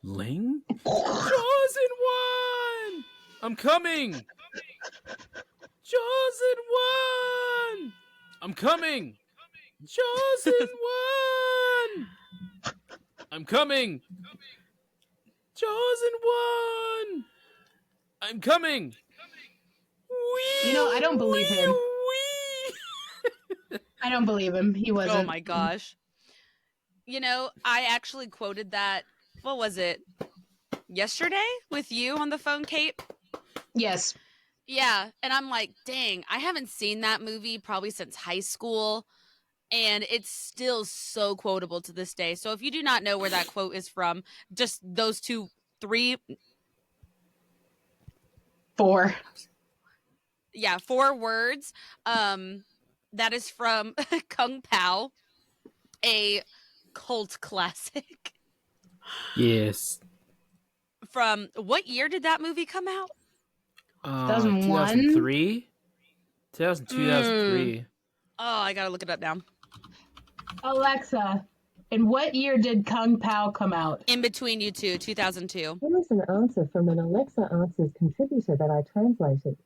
Ling? Chosen one! I'm coming! Chosen one! I'm coming! Chosen one! I'm coming! Chosen one! I'm coming! Wee, I don't believe him. Wee. I don't believe him. He wasn't. Oh my gosh. I actually quoted that, what was it, yesterday with you on the phone, Kate? Yes. Yeah, and I'm like, dang, I haven't seen that movie probably since high school, and it's still so quotable to this day. So if you do not know where that quote is from, just those 4 words. That is from Kung Pao, a cult classic. Yes. From what year did that movie come out? 2001? 2003? 2003. Oh, I gotta look it up now. Alexa, in what year did Kung Pao come out? In between you two, 2002. Here is an answer from an Alexa Answers contributor that I translated.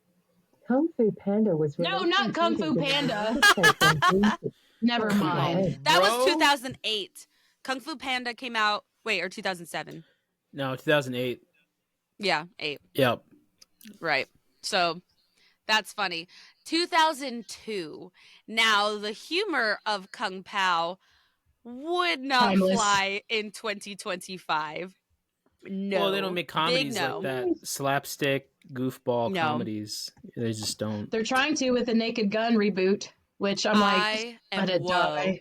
Kung Fu Panda was No, released not in Kung Fu theaters in the Panda. United States on June 6th. Never mind. That Bro. was 2008. Kung Fu Panda came out, or 2007. No, 2008. Yeah, 8. Yep. Right. So that's funny. 2002. Now, the humor of Kung Pao would not Timeless. fly in 2025. No. Well, they don't make comedies Big no. like that. Slapstick, goofball No. comedies. They just don't. They're trying to with the Naked Gun reboot, which I'm like, let it die.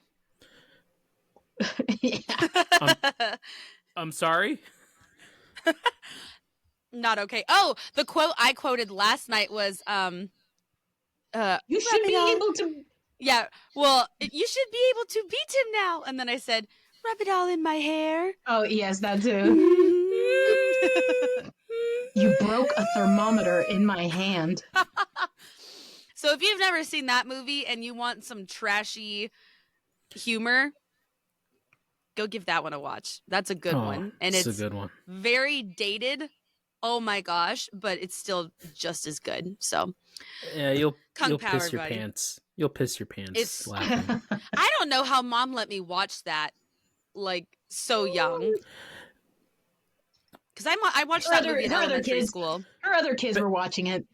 Yeah. I'm sorry? Not okay. Oh, the quote I quoted last night was, You should be able to. Yeah, well, you should be able to beat him now. And then I said, rub it all in my hair. Oh, yes, that too. You broke a thermometer in my hand. So if you've never seen that movie and you want some trashy humor, go give that one a watch. That's a good one. And it's a good one. very dated. Oh my gosh, but it's still just as good. So Yeah, you'll Kung Pao, piss your everybody. pants. You'll piss your pants It's- laughing. I don't know how mom let me watch that like so young. Because I watched that movie in her other elementary kids. school. Her other kids were watching it.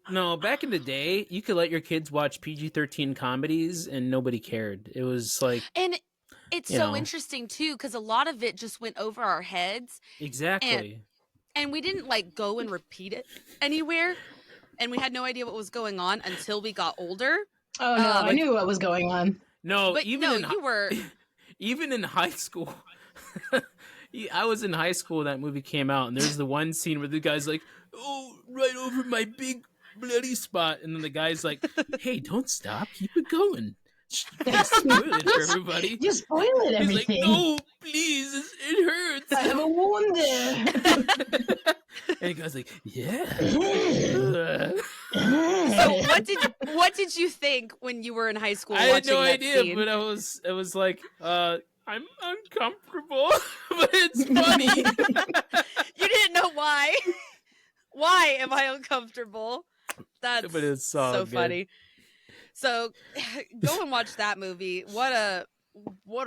No, back in the day, you could let your kids watch PG-13 comedies and nobody cared. It was like... And it's You so know. interesting too, because a lot of it just went over our heads. Exactly. And we didn't like go and repeat it anywhere. And we had no idea what was going on until we got older. Oh, no, I knew what was going on. No, But even in you were... even in high school. I was in high school when that movie came out, and there's the one scene where the guy's like, "Oh, right over my big bloody spot," and then the guy's like, "Hey, don't stop, keep it going. Don't spoil it for everybody." You spoiled He's everything. like, "No, please, it hurts." I have a wound there. And the guy's like, "Yeah." So what did you think when you were in high school? I had no watching that idea, scene? but it was like, I'm uncomfortable, but it's funny. You didn't know why. Why am I uncomfortable? That's But it's so good. funny. So go and watch that movie. What a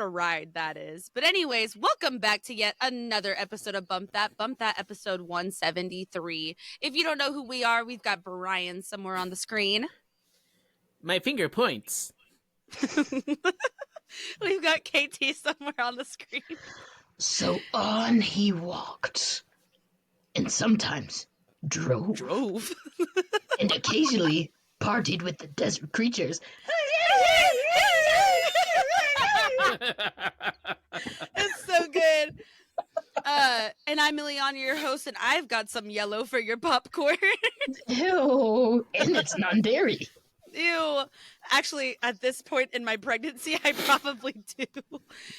ride that is. But anyways, welcome back to yet another episode of Bump That episode 173. If you don't know who we are, we've got Brian somewhere on the screen. My finger points. We've got KT somewhere on the screen. So on he walked, and sometimes drove. And occasionally partied with the desert creatures. It's so good. And I'm Ileana, your host, and I've got some yellow for your popcorn. Ew, and it's non-dairy. Ew. Actually, at this point in my pregnancy, I probably do.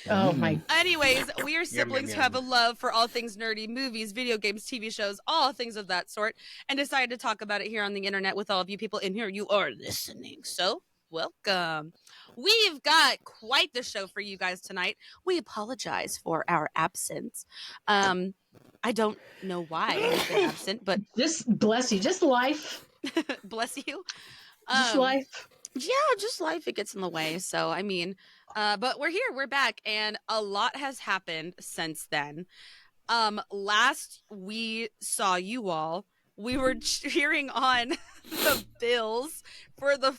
Oh my. Anyways, we are siblings yum, who have a love for all things nerdy, movies, video games, TV shows, all things of that sort, and decided to talk about it here on the internet with all of you people in here. You are listening. So, Welcome. We've got quite the show for you guys tonight. We apologize for our absence. I don't know why we've been absent, but Just bless you. Just life. bless you. Just life. Yeah, just life. It gets in the way. So, I mean, but we're here. We're back. And a lot has happened since then. Last we saw you all, we were cheering on the Bills for the.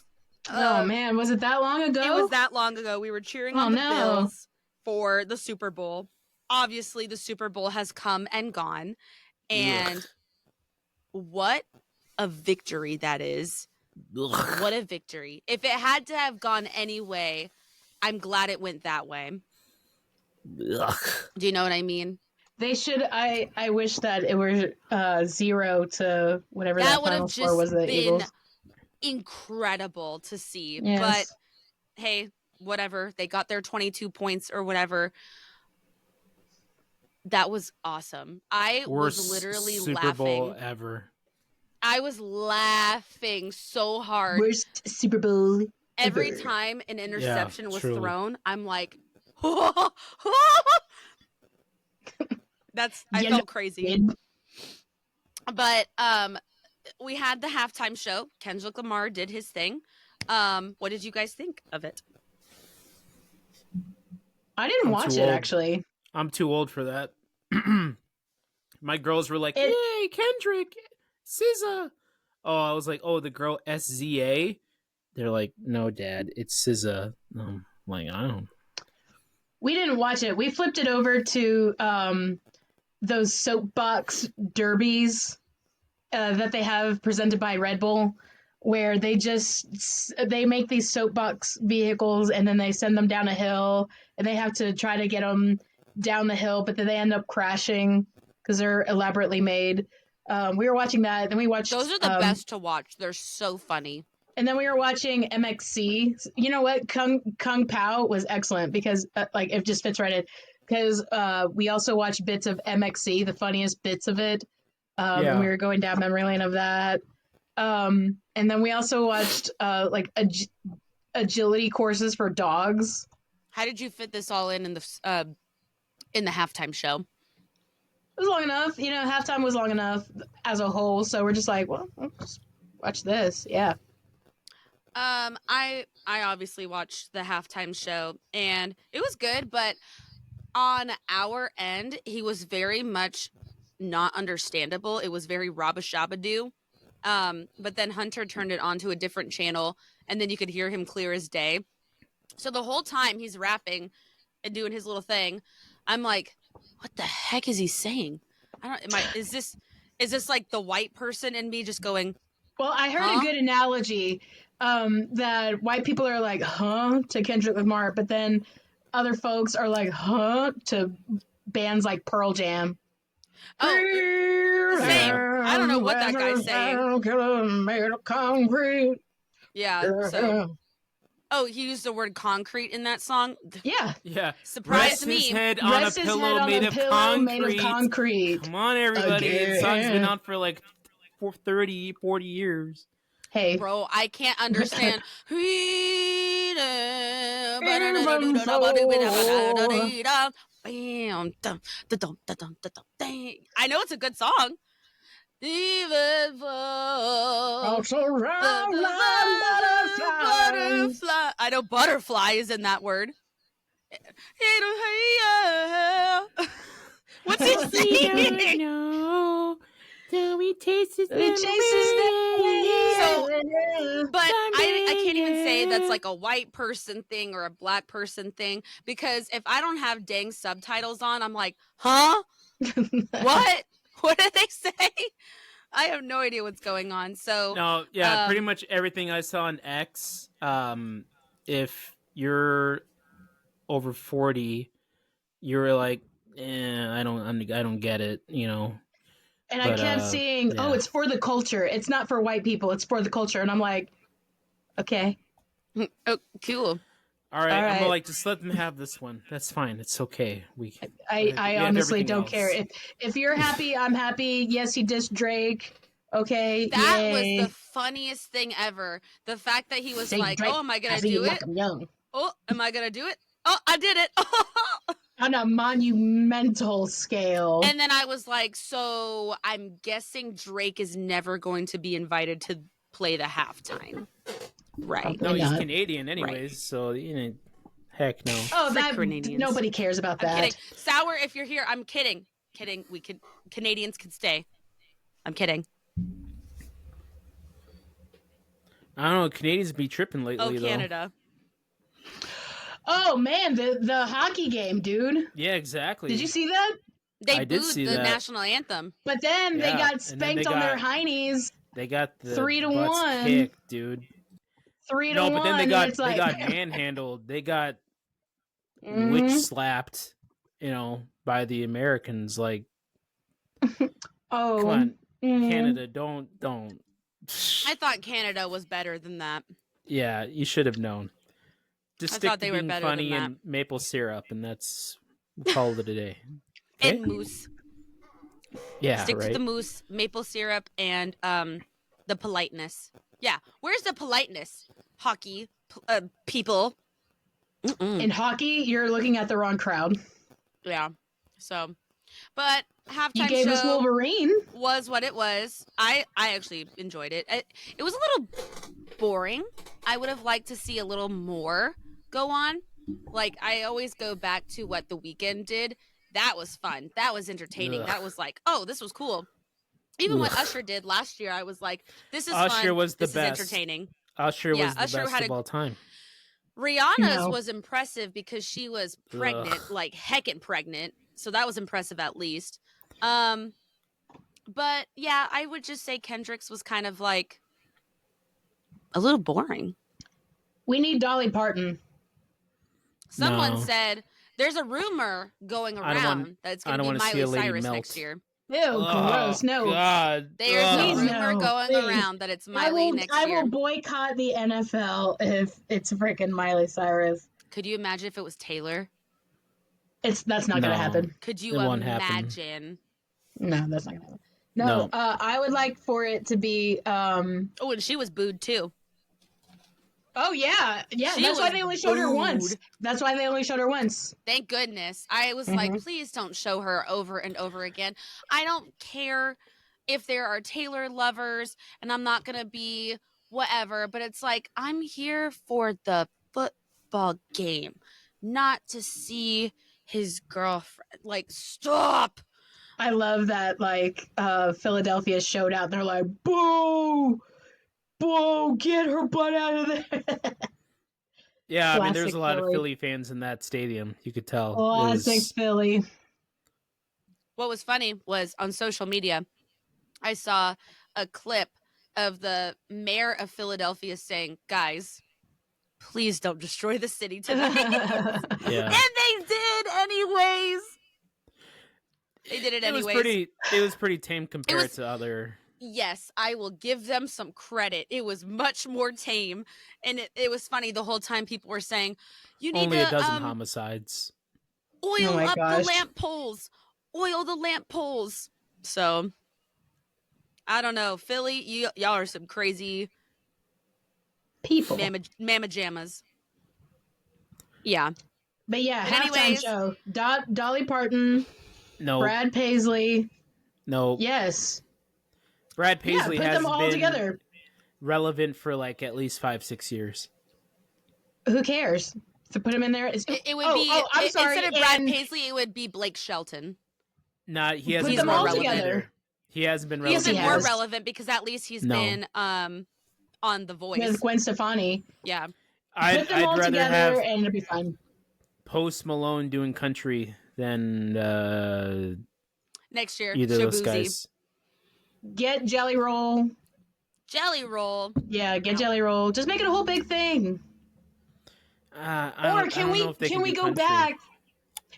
Oh man, was it that long ago? It was that long ago. We were cheering on the Bills for the Super Bowl. Obviously, the Super Bowl has come and gone, and what a victory that is! What a victory! If it had to have gone any way, I'm glad it went that way. Do you know what I mean? They should. I wish that it were 0 to whatever that final score was. The Eagles. Incredible to see. Yes. But hey, whatever. They got their 22 points or whatever. That was awesome. I was literally Super Bowl laughing. ever. I was laughing so hard. Worst Super Bowl every ever. time an interception was truly. thrown. I'm like, I felt crazy. But we had the halftime show. Kendrick Lamar did his thing. What did you guys think of it? I didn't watch it, actually. I'm too old for that. My girls were like, "Hey, Kendrick, SZA." Oh, I was like, "Oh, the girl SZA." They're like, "No, Dad, it's SZA." I'm like, I don't. We didn't watch it. We flipped it over to those soapbox derbies that they have presented by Red Bull, where they make these soapbox vehicles and then they send them down a hill and they have to try to get them down the hill, but then they end up crashing because they're elaborately made. We were watching that, then we watched. Those are the best to watch. They're so funny. And then we were watching MXC. You know what? Kung Pao was excellent because it just fits right in. Because we also watched bits of MXC, the funniest bits of it. And we were going down memory lane of that. And then we also watched agility courses for dogs. How did you fit this all in the halftime show? It was long enough. Halftime was long enough as a whole. So we're just like, well, let's watch this. Yeah. I obviously watched the halftime show and it was good, but on our end, he was very much not understandable. It was very rabba-shabba-doo. But then Hunter turned it onto a different channel and then you could hear him clear as day. So the whole time he's rapping and doing his little thing, I'm like, what the heck is he saying? Is this like the white person in me just going, well, I heard a good analogy that white people are like, huh, to Kendrick Lamar, but then other folks are like, huh, to bands like Pearl Jam. Oh, same. I don't know what that guy's saying. Made of concrete. Yeah. So, he used the word concrete in that song. Yeah. Yeah. Surprised me. Rest his head on a pillow made of concrete. Come on, everybody. The song's been out for like 30, 40 years. Hey. Bro, I can't understand. I know it's a good song. Even butterfly. I know butterfly is in that word. What's he saying? No. So we taste his But I can't even say that's like a white person thing or a black person thing, because if I don't have dang subtitles on, I'm like, huh? What? What did they say? I have no idea what's going on. So no, yeah, pretty much everything I saw on X. If you're over 40, you're like, I don't get it, And I kept seeing, it's for the culture. It's not for white people. It's for the culture. And I'm like, okay. Oh, cool. All right. I'm like, just let them have this one. That's fine. It's okay. I honestly don't care. If you're happy, I'm happy. Yes, he dissed Drake. Okay, That yay. was the funniest thing ever. The fact that he was Say like, Drake, "Oh, am I I gonna see you do like it? I'm young. Oh, am I gonna do it? Oh, I did it!" On a monumental scale. And then I was like, "So I'm guessing Drake is never going to be invited to play the halftime, right?" No, Probably he's not. Canadian anyways, so heck no. Oh, Frick that Canadians. nobody cares about I'm that. kidding. Sour, if you're here, I'm kidding. Kidding. We could Canadians could stay. I'm kidding. I don't know. Canadians be tripping lately, Oh, Canada. Oh man, the hockey game, dude. Yeah, exactly. Did you see that? They I did booed see the that. national anthem. But then they Yeah, got and then spanked they on their got- heinies They got the 3-1. butts kicked, dude. 3-1. No, but then they and got it's like, manhandled. They got Mhm. witch slapped, by the Americans. Like, Oh, come on, mm. Canada, don't. I thought Canada was better than that. Yeah, you should have known. Just I stick thought to they were being better funny than and maple syrup, and we'll call it a day. And moose. Yeah, Stick right. to the moose, maple syrup, and the politeness. Yeah, where's the politeness? Hockey people. Mm-mm. In hockey, you're looking at the wrong crowd. Yeah. So, but halftime You gave us show Wolverine. was what it was. I actually enjoyed it. It was a little boring. I would have liked to see a little more go on. Like, I always go back to what The Weeknd did. That was fun. That was entertaining. Ugh. That was like, oh, this was cool. Even what Ugh. Usher did last year, I was like, this is Usher fun. was the this best. is entertaining. Usher Yeah, was the Usher best had of all time. Rihanna's No. was impressive because she was pregnant, Ugh. like heckin' pregnant. So that was impressive at least. But yeah, I would just say Kendrick's was kind of like a little boring. We need Dolly Parton. Someone No. said there's a rumor going I don't want- around that it's I going to don't be wanna see a Miley lady Cyrus melt. next year. Ew, gross. No. God. There's a Please rumor no. going Please. around that it's Miley next I year. will boycott the NFL if it's freaking Miley Cyrus. Could you imagine if it was Taylor? That's not No. gonna happen. Could you It won't happen. imagine? No, that's not gonna happen. No, No. I would like for it to be. Oh, and she was booed too. Oh yeah. She That's why was they only showed her once. booed. That's why they only showed her once. Thank goodness. I was like, please don't show her over and over again. I don't care if there are Taylor lovers and I'm not going to be whatever, but it's like, I'm here for the football game, not to see his girlfriend. Like, stop. I love that. Like Philadelphia showed out. They're like, boo, boo, get her butt out of there. Yeah, I mean, Classic there's a lot of Philly. Philly fans in that stadium. You could tell. It Classic was- Philly. What was funny was on social media, I saw a clip of the mayor of Philadelphia saying, guys, please don't destroy the city tonight. Yeah. And they did anyways. They did it anyways. It was pretty tame compared was- to other. Yes, I will give them some credit. It was much more tame. And it was funny the whole time people were saying, you need Only to a dozen homicides. oil my up gosh. the lamp poles. Oil the lamp poles. So, I don't know. Philly, y'all are some crazy People. mama jammas. Yeah. But yeah, But halftime anyways- show. Dolly Parton, No, Brad Paisley. no. Yes. Brad Paisley yeah, put has them all been together. relevant for like at least 5-6 years. Who cares? To put him in there. It would Oh, be I'm sorry, instead of Brad and- Paisley, it would be Blake Shelton. Not he hasn't Put been them all relevant together. either. He hasn't been He's relevant. been he more has. relevant because at least he's No. been on The Voice. with Gwen Stefani. Yeah. I'd Put them all rather together have and it'll be fun. Post Malone doing country than Next year, either of those Shabuzi. guys. Get Jelly Roll. Jelly Roll. Yeah, get Jelly Roll. Just make it a whole big thing. I Or don't can know we if they can we do go country. back?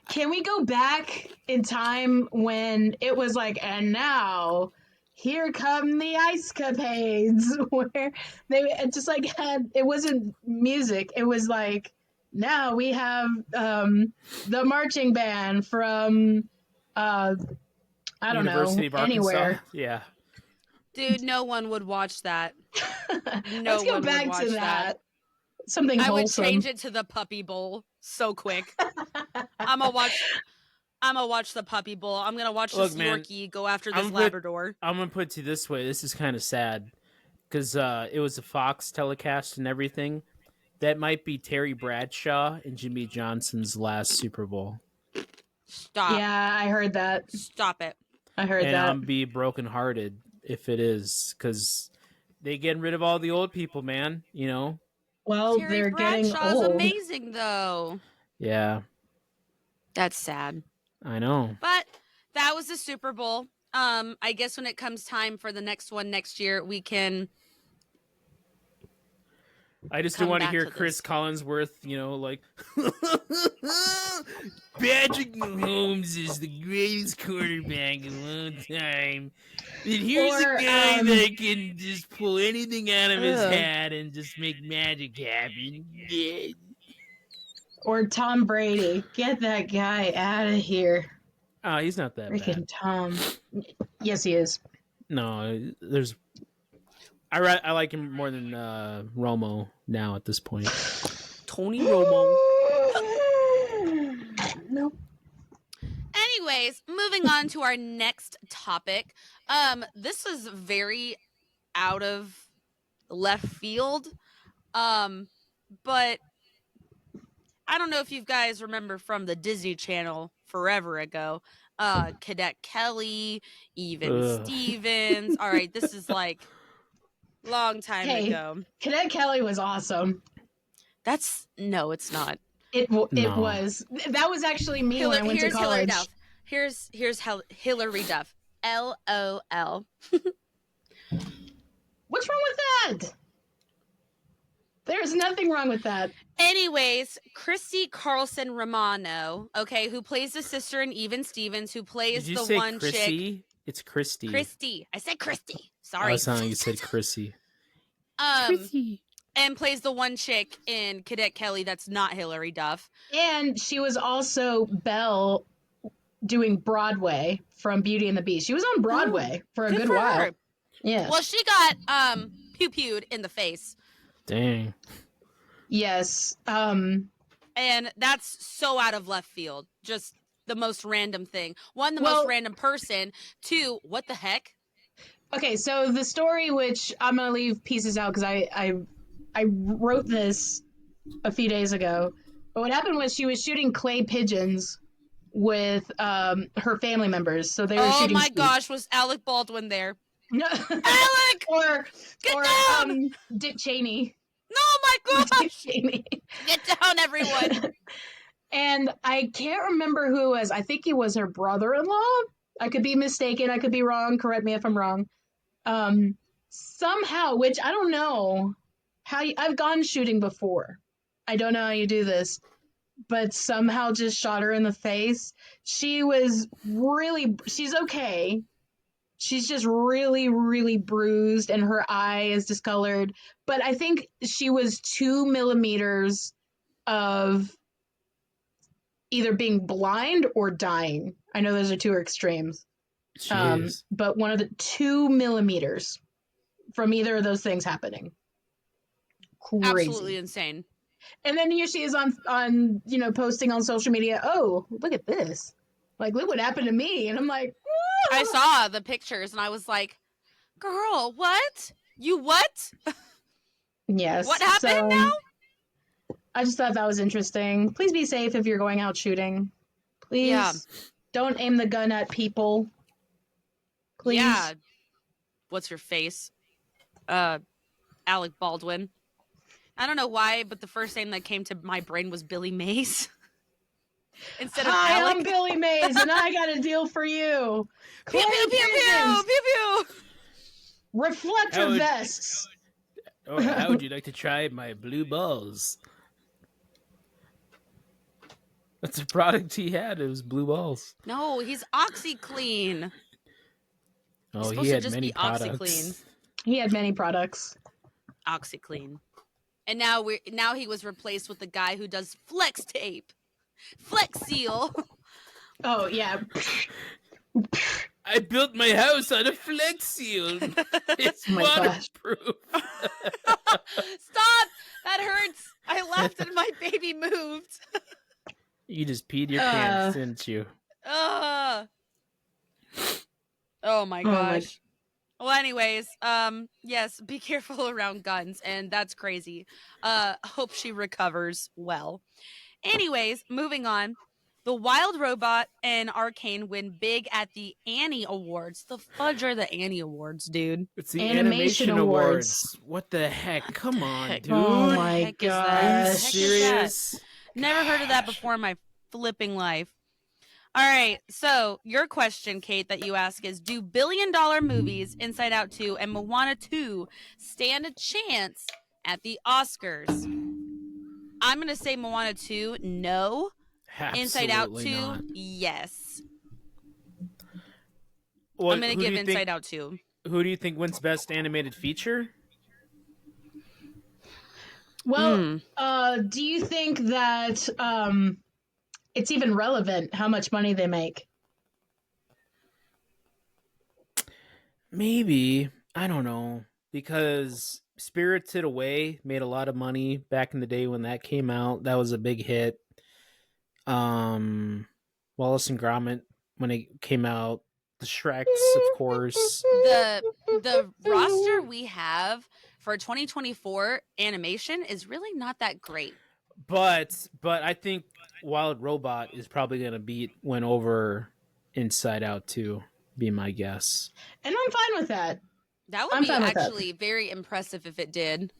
Can we go back in time when it was like, and now here come the ice capades, where they just like had, it wasn't music, it was like, now we have the marching band from I don't University know, of Arkansas? anywhere. Yeah. Dude, no one would watch that. No Let's go one would back watch to that. Something I would wholesome. change it to the Puppy Bowl so quick. I'm gonna watch the Puppy Bowl. I'm gonna watch Look, this man, Yorkie go after this I'm Labrador. I'm gonna put it to you this way. This is kind of sad because it was a Fox telecast and everything. That might be Terry Bradshaw and Jimmy Johnson's last Super Bowl. Stop. Yeah, I heard that. Stop it. I heard And that. I'm be brokenhearted if it is, because they getting rid of all the old people, man. You know? Well, Terry they're getting Bradshaw's old. amazing though. Yeah, That's sad. I know. But that was the Super Bowl. I guess when it comes time for the next one next year, we can. I just Come don't want to back hear to Chris this. Collinsworth, you know, like Patrick Mahomes is the greatest quarterback of all time. And here's Or, a guy that can just pull anything out of his Ugh. hat and just make magic happen. Yeah. Or Tom Brady. Get that guy out of here. Oh, he's not that Freaking bad. Tom. Yes, he is. No, there's. I like him more than Romo now at this point. Tony Romo. Nope. Anyways, moving on to our next topic. This is very out of left field. But I don't know if you guys remember from the Disney Channel forever ago. Cadet Kelly, even Ugh. Stevens. All right, this is like long time Hey. ago. Cadet Kelly was awesome. No, it's not. It No. was. That was actually me when I went to Here's Hillary college. Duff. Here's Hillary Duff. LOL. What's wrong with that? There's nothing wrong with that. Anyways, Christy Carlson Romano, okay, who plays the sister in Even Stevens, who plays Did you the say one Chrissy? chick. It's Christy. Christy. I said Christy. Oh, Sorry. it sounded like you said Chrissy. Chrissy. And plays the one chick in Cadet Kelly that's not Hillary Duff. And she was also Belle doing Broadway from Beauty and the Beast. She was on Broadway for a good for while. her. Yeah. Well, she got pew-pewed in the face. Dang. Yes. And that's so out of left field. Just the most random thing. One, the most random person. Two, what the heck? Okay, so the story, which I'm gonna leave pieces out because I wrote this a few days ago. But what happened was she was shooting clay pigeons with her family members. So they were Oh shooting. my gosh, was Alec Baldwin there? No. Alec! or Get down! Dick Cheney. No, my Dick gosh! Cheney. Get down, everyone! And I can't remember who it was. I think he was her brother-in-law. I could be mistaken. I could be wrong. Correct me if I'm wrong. Somehow, which I don't know how I've gone shooting before. I don't know how you do this, but somehow just shot her in the face. She's okay. She's just really, really bruised and her eye is discolored. But I think she was 2 millimeters of either being blind or dying. I know those are two extremes. Jeez. But one of the 2 millimeters from either of those things happening. Crazy. Absolutely insane. And then here she is on posting on social media. Oh, look at this! Like, look what happened to me. And I'm like, "Whoa." I saw the pictures and I was like, girl, what? You what? Yes. What happened so, now? I just thought that was interesting. Please be safe if you're going out shooting. Please don't aim the gun at people. Please. Yeah. What's your face? Alec Baldwin. I don't know why, but the first name that came to my brain was Billy Mays. Instead of Hi, Alec. I'm Billy Mays, and I got a deal for you. Pew, pew, pew, pew, pew, pew. Reflector vests. How would you like to try my blue balls? That's a product he had. It was blue balls. No, he's OxyClean. Oh, supposed he to had just many be products. OxyClean. He had many products. OxyClean. And now he was replaced with the guy who does Flex Tape. Flex Seal. Oh, yeah. I built my house on a Flex Seal. It's Oh my gosh. waterproof. Stop! That hurts. I laughed and my baby moved. You just peed your pants, didn't you? Ugh. Oh my Oh my- gosh. Well, anyways, yes, be careful around guns, and that's crazy. Hope she recovers well. Anyways, moving on. The Wild Robot and Arcane win big at the Annie Awards. The fudge are the Annie Awards, dude. It's the Animation Animation Awards. Awards. What the heck? Come on, Heck. dude. Oh The my heck is that? Are you The heck gosh. is that? serious? Never heard of that Gosh. before in my flipping life. All right, so your question, Kate, that you ask is, do billion-dollar movies Inside Out 2 and Moana 2 stand a chance at the Oscars? I'm going to say Moana 2, no. Inside Out 2, Absolutely not. yes. What, I'm going who to do give you Inside think, Out 2. Who do you think wins Best Animated Feature? Well, do you think that it's even relevant how much money they make? Maybe. I don't know. Because Spirited Away made a lot of money back in the day when that came out. That was a big hit. Wallace and Gromit when it came out. The Shreks, of course. The roster we have for 2024 animation is really not that great. But I think Wild Robot is probably gonna win over Inside Out 2, be my guess. And I'm fine with that. That would I'm be fine with that. actually very impressive if it did.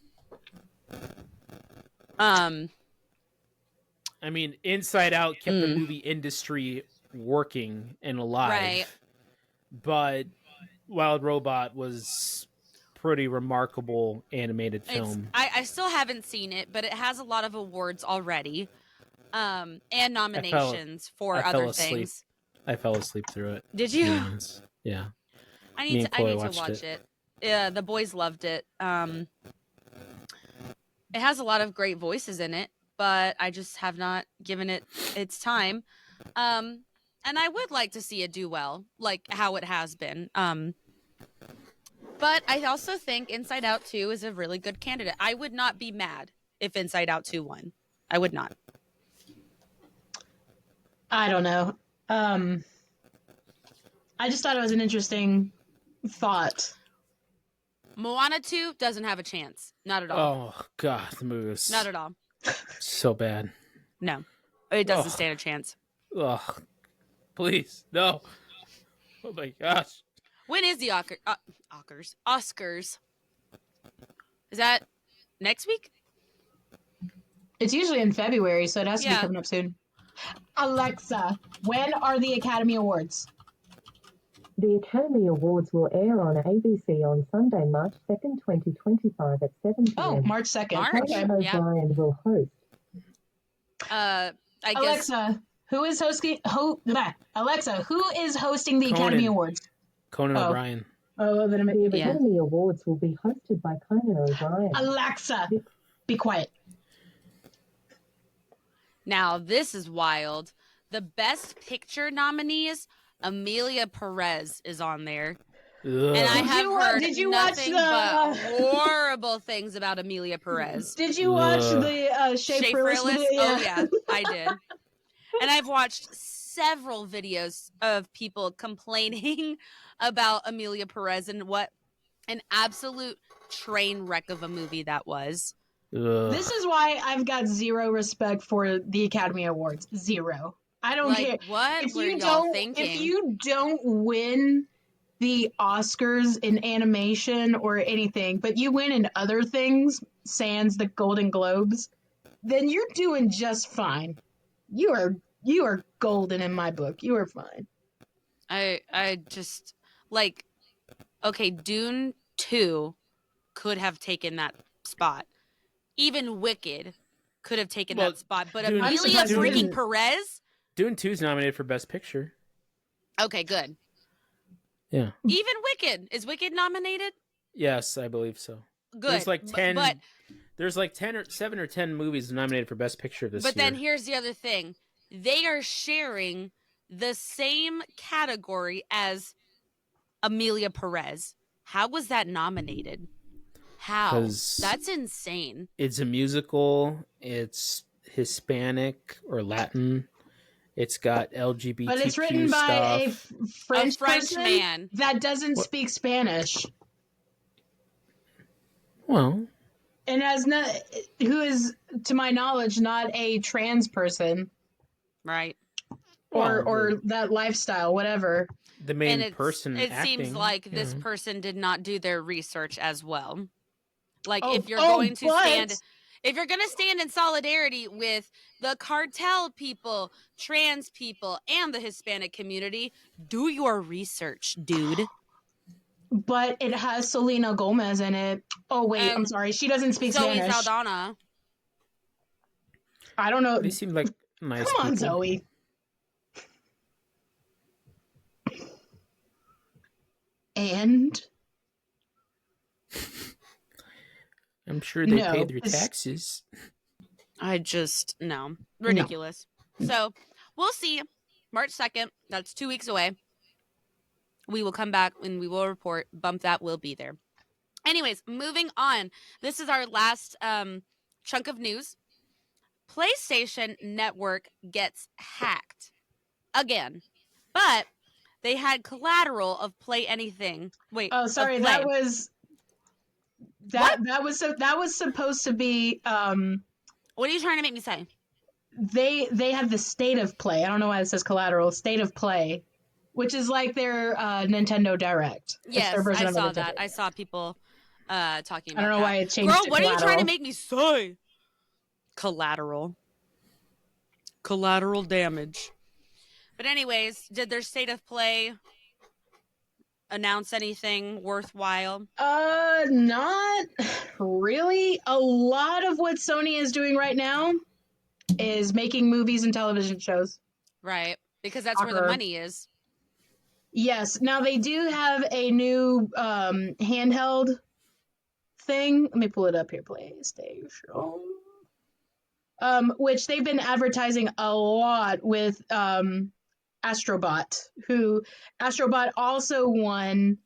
I mean, Inside Out kept the Mm. movie industry working and alive. Right. But Wild Robot was pretty remarkable animated film. I still haven't seen it, but it has a lot of awards already. And nominations for I fell other asleep. things. I fell asleep through it. Did to be you? honest. Yeah. I Me need and to Chloe watch watched it. Yeah, the boys loved it. It has a lot of great voices in it, but I just have not given it its time. And I would like to see it do well, like how it has been. But I also think Inside Out 2 is a really good candidate. I would not be mad if Inside Out 2 won. I would not. I don't know. I just thought it was an interesting thought. Moana 2 doesn't have a chance. Not at all. Oh God, the movie was Not at all. so bad. No. It doesn't Ugh. stand a chance. Ugh. Please, no. Oh my gosh. When is the Oscars? Is that next week? It's usually in February, so it has to be Yeah. coming up soon. Alexa, when are the Academy Awards? The Academy Awards will air on ABC on Sunday, March 2nd, 2025 at 7 p.m. Oh, March 2nd. March? Okay. Conan Yeah. O'Brien will host. I guess Alexa, who is hosting? Alexa, who is hosting the Academy Conan. Awards? Conan Oh. O'Brien. Oh, then The Yeah. Academy Awards will be hosted by Conan O'Brien. Alexa, be quiet. now this is wild. The Best Picture nominees, Amelia Perez is on there. Ugh. And I have heard Did you watch nothing the- but horrible things about Amelia Perez. Did you watch Ugh. the Shea Frillis Frillis? video? Oh yeah, I did. And I've watched several videos of people complaining about Amelia Perez and what an absolute train wreck of a movie that was. Ugh. This is why I've got zero respect for the Academy Awards. Zero. I don't care. Like, what If were you y'all don't, thinking? if you don't win the Oscars in animation or anything, but you win in other things, sans the Golden Globes, then you're doing just fine. You are golden in my book. You are fine. I just like, okay, Dune 2 could have taken that spot. Even Wicked could have taken Well, that spot. But Dune- I'm Amelia surprised it freaking didn't. Perez? Dune 2 is nominated for Best Picture. Okay, good. Yeah. Even Wicked. Is Wicked nominated? Yes, I believe so. Good. There's like 10. But There's like 7 or 10 movies nominated for Best Picture this year. But then here's the other thing. They are sharing the same category as Amelia Perez. How was that nominated? How? 'Cause That's insane. it's a musical. It's Hispanic or Latin. It's got But it's written LGBTQ by a stuff. French A French person man. that doesn't What? speak Spanish. Well, And who is, to my knowledge, not a trans person Right. or well, that lifestyle, whatever. the main And person it acting. seems like you this know. person did not do their research as well. Like Oh, if you're oh, going to but- stand in solidarity with the cartel people, trans people, and the Hispanic community, do your research, dude. But it has Selena Gomez in it. Oh wait, I'm And sorry, she doesn't speak Zoe Spanish. Saldana. I don't know. They seem like nice Come on, people. Zoe. And I'm sure they No, paid their it's- taxes. I just, no. Ridiculous. So we'll see. March 2nd. That's 2 weeks away. We will come back and we will report. Bump That will be there. Anyways, moving on. This is our last chunk of news. PlayStation Network gets hacked again, but they had collateral of Play Anything. Wait. oh, sorry, of Play. that was that was supposed to be. What are you trying to make me say? They have the State of Play. I don't know why it says collateral. State of Play, which is like their Nintendo Direct. It's Yes, their version I of a saw Nintendo that. I Direct. saw people talking about I don't know that. why it changed. Girl, to what are you trying to collateral. make me say? Collateral. Collateral damage. But anyways, did their State of Play announce anything worthwhile? Not really. A lot of what Sony is doing right now is making movies and television shows. Right. Because that's where the Soccer. money is. Yes. Now they do have a new handheld thing. Let me pull it up here. PlayStation. Which they've been advertising a lot with Astrobot, who Astrobot also won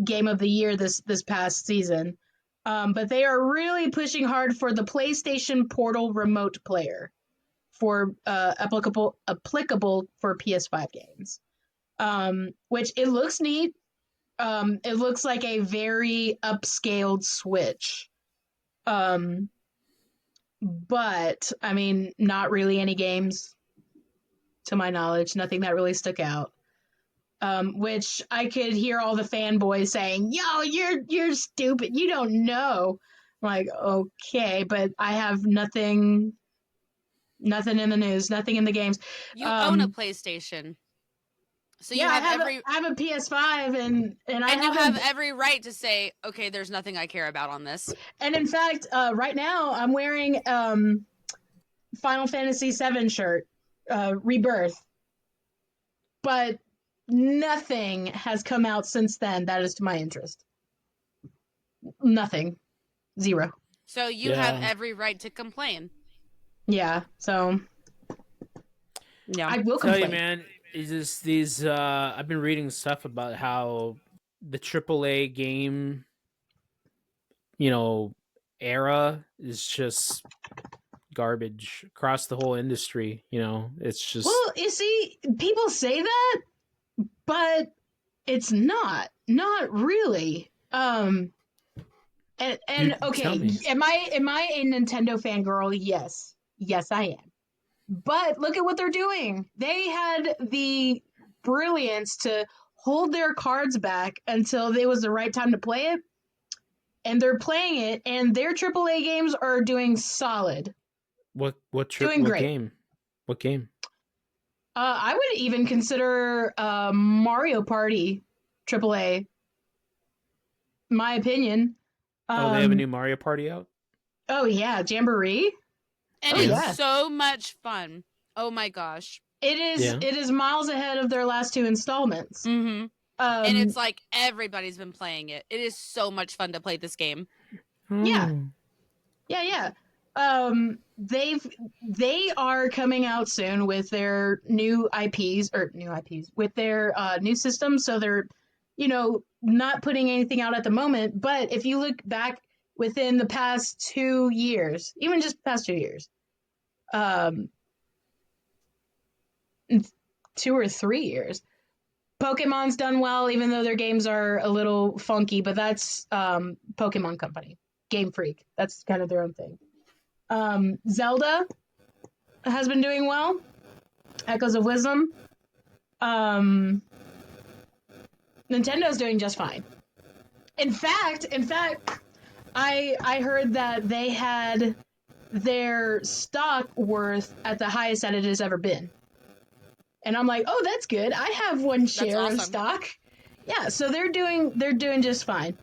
Game of the Year this past season. But they are really pushing hard for the PlayStation Portal remote player for applicable for PS5 games. Which it looks neat. It looks like a very upscaled Switch. But I mean, not really any games to my knowledge, nothing that really stuck out. Which I could hear all the fanboys saying, "Yo, you're stupid. You don't know." I'm like, okay, but I have nothing in the news, nothing in the games. You own a PlayStation. So you have every I have a PS5 and I and you haven't- have every right to say, okay, there's nothing I care about on this. And in fact, right now I'm wearing Final Fantasy VII shirt, Rebirth. But nothing has come out since then that is to my interest. Nothing. Zero. So you have every right to complain. Yeah, so Yeah. I will Tell complain. you, man, is this these? I've been reading stuff about how the AAA game, era is just garbage across the whole industry. It's just Well, you see, people say that, but it's not really. And You tell okay, me. am I a Nintendo fangirl? Yes, I am. But look at what they're doing. They had the brilliance to hold their cards back until it was the right time to play it, and they're playing it, and their AAA games are doing solid. what doing great. game? What game? I would even consider Mario Party AAA. My opinion. Oh, they have a new Mario Party out? Oh yeah, Jamboree. And Oh, it's yeah. so much fun. Oh my gosh. It is. Yeah. It is miles ahead of their last two installments. Mm-hmm. Um, And it's like everybody's been playing it. It is so much fun to play this game. Yeah. Oh. yeah. They are coming out soon with their new IPs with their new system. So they're not putting anything out at the moment. But if you look back within the past 2 years, even just past 2 years, um, 2 or 3 years, Pokemon's done well, even though their games are a little funky. But that's Pokemon Company, Game Freak. That's kind of their own thing. Zelda has been doing well. Echoes of Wisdom. Nintendo's doing just fine. In fact, I heard that they had their stock worth at the highest that it has ever been. And I'm like, oh, that's good. I have one share of stock. Yeah, so they're doing just fine.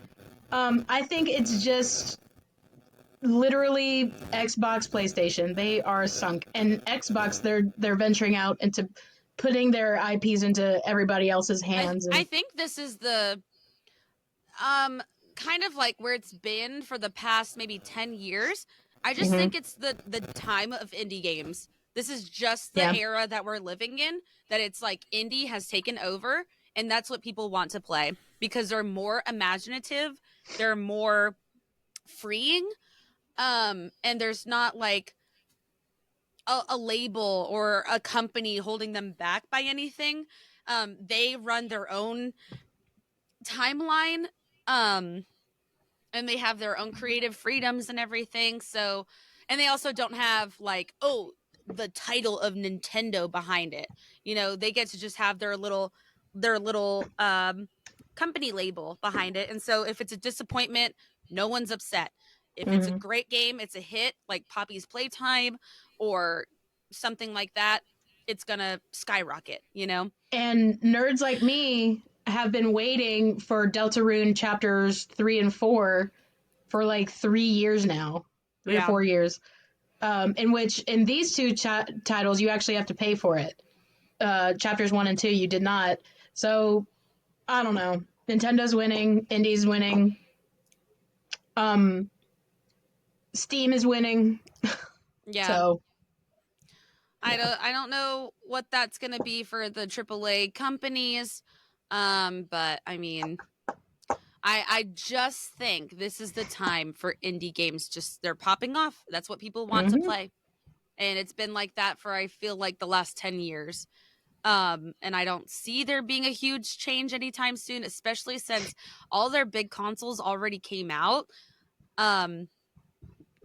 I think it's just literally Xbox, PlayStation. They are sunk. And Xbox, they're venturing out into putting their IPs into everybody else's hands. I think this is the kind of like where it's been for the past maybe 10 years. I just think it's the time of indie games. This is just the era that we're living in, that it's like indie has taken over, and that's what people want to play because they're more imaginative, they're more freeing, and there's not like a label or a company holding them back by anything. They run their own timeline, and they have their own creative freedoms and everything. So, and they also don't have like, the title of Nintendo behind it. They get to just have their little company label behind it. And so if it's a disappointment, no one's upset. If it's a great game, it's a hit, like Poppy's Playtime or something like that, it's gonna skyrocket, And nerds like me have been waiting for Deltarune chapters 3 and 4 for like 3 years now, 3 or 4 years. In these two titles, you actually have to pay for it. Chapters 1 and 2, you did not. So, I don't know. Nintendo's winning. Indie's winning. Steam is winning. Yeah. So, I don't know what that's going to be for the AAA companies. But I mean, I just think this is the time for indie games. They're popping off. That's what people want to play. And it's been like that for, I feel like, the last 10 years. And I don't see there being a huge change anytime soon, especially since all their big consoles already came out.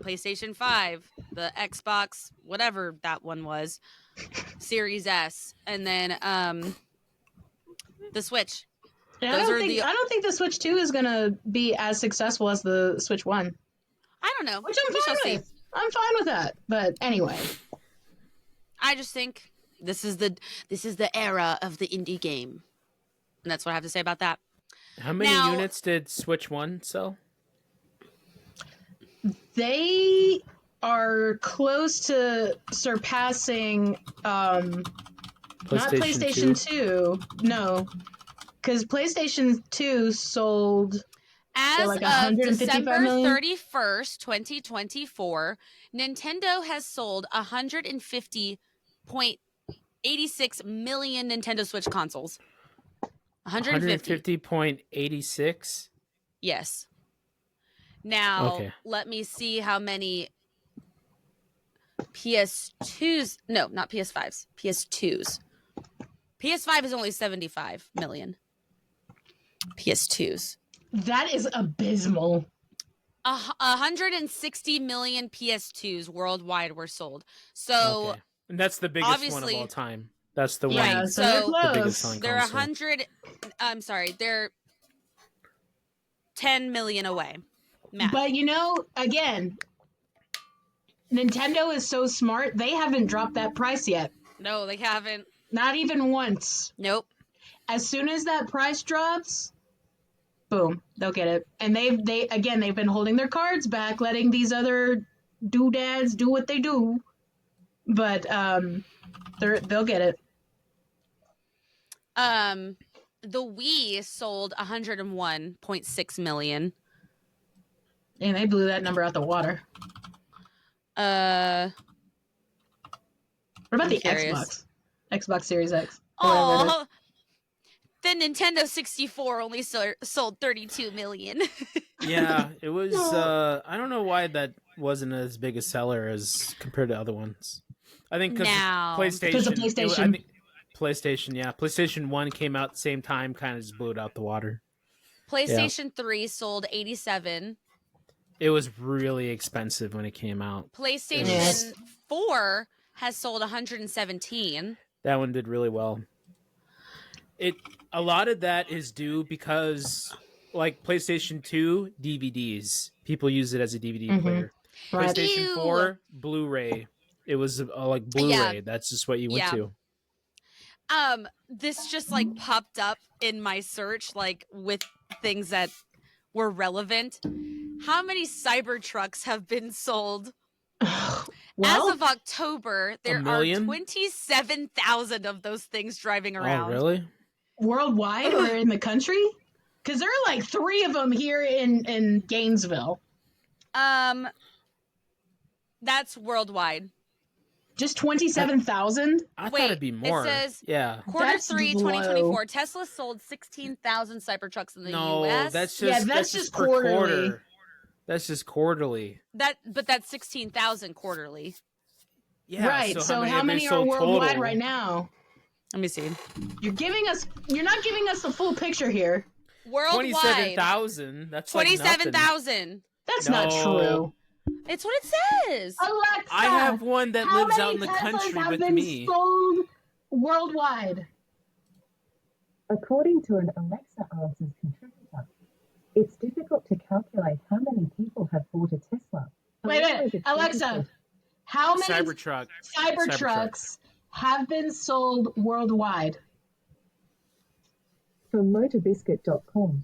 PlayStation 5, the Xbox, whatever that one was, Series S, and then the Switch. I don't think the Switch 2 is going to be as successful as the Switch 1. I don't know. Which I'm fine with. I'm fine with that. But anyway. I just think this is the era of the indie game. And that's what I have to say about that. How many units did Switch 1 sell? They are close to surpassing not PlayStation 2. No. Because PlayStation 2 sold as like of December 31st, 2024, Nintendo has sold 150.86 million Nintendo Switch consoles. 150.86? Yes. Now, let me see how many PS2s. No, not PS5s. PS2s. PS5 is only 75 million. PS2s. That is abysmal. 160 million PS2s worldwide were sold. So, and that's the biggest one of all time. That's the one. So the biggest selling they're console. 100. I'm sorry, they're 10 million away. Math. But again, Nintendo is so smart. They haven't dropped that price yet. No, they haven't. Not even once. Nope. As soon as that price drops, boom, they'll get it. And they've been holding their cards back, letting these other doodads do what they do. But they'll get it. The Wii sold 101.6 million. And they blew that number out the water. What about the Xbox? Xbox Series X. Oh, the Nintendo 64 only sold 32 million. Yeah, it was. I don't know why that wasn't as big a seller as compared to other ones. I think because Now. PlayStation. Because of I PlayStation. think PlayStation. Yeah, PlayStation 1 came out at the same time, kind of just blew it out the water. PlayStation 3 sold 87. It was really expensive when it came out. PlayStation Yes. 4 has sold 117. That one did really well. A lot of that is due because, like PlayStation 2 DVDs, people use it as a DVD Mhm. player. Right. PlayStation Ew. 4 Blu-ray. It was like Blu-ray. Yeah. That's just what you went Yeah. to. This just like popped up in my search, like with things that were relevant. How many Cybertrucks have been sold? Well, As of October, there are million? 27,000 of those things driving around. Oh, really? worldwide or in the country? Because there are like 3 of them here in Gainesville. That's worldwide. Just 27,000? I thought Wait, it'd be more. it says Yeah. quarter That's 3, low. 2024. Tesla sold 16,000 Cybertrucks in the No, U.S. that's just Yeah, that's just per quarterly. quarter. That's just quarterly. But that's 16,000 quarterly. Yeah. Right. So how many are sold worldwide total? right now? Let me see. You're not giving us the full picture here. Worldwide, 27,000. That's like nothing. 27,000. That's not No. true. It's what it says. Alexa, I have one that how lives many out in the Teslas country have with been me. sold worldwide? According to an Alexa Answers contributor, it's difficult to calculate how many people have bought a Tesla. Wait, However, is Alexa, attributed- how many Cybertruck. Cybertrucks have been sold worldwide? From MotorBiscuit.com,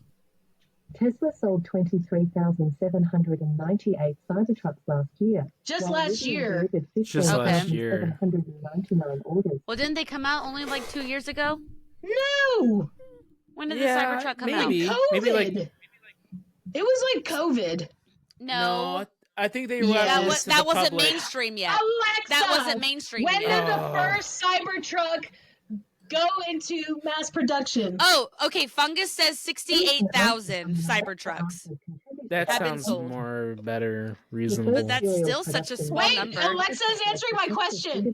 Tesla sold 23,798 Cybertrucks last year. Just while last Rivian year. delivered Just last year. 15,799 orders. Well, didn't they come out only like 2 years ago? No, When did Yeah, the Cybertruck come maybe. out? COVID. Maybe like It was like COVID. No, I think they Yeah. were that wasn't mainstream yet. Alexa, That wasn't mainstream when yet. did the Oh. first Cybertruck go into mass production? Oh, okay. Fungus says 68,000 Cybertrucks. That have been sounds sold. more better, reasonable. But that's still such a small Wait, number. Alexa's answering my question.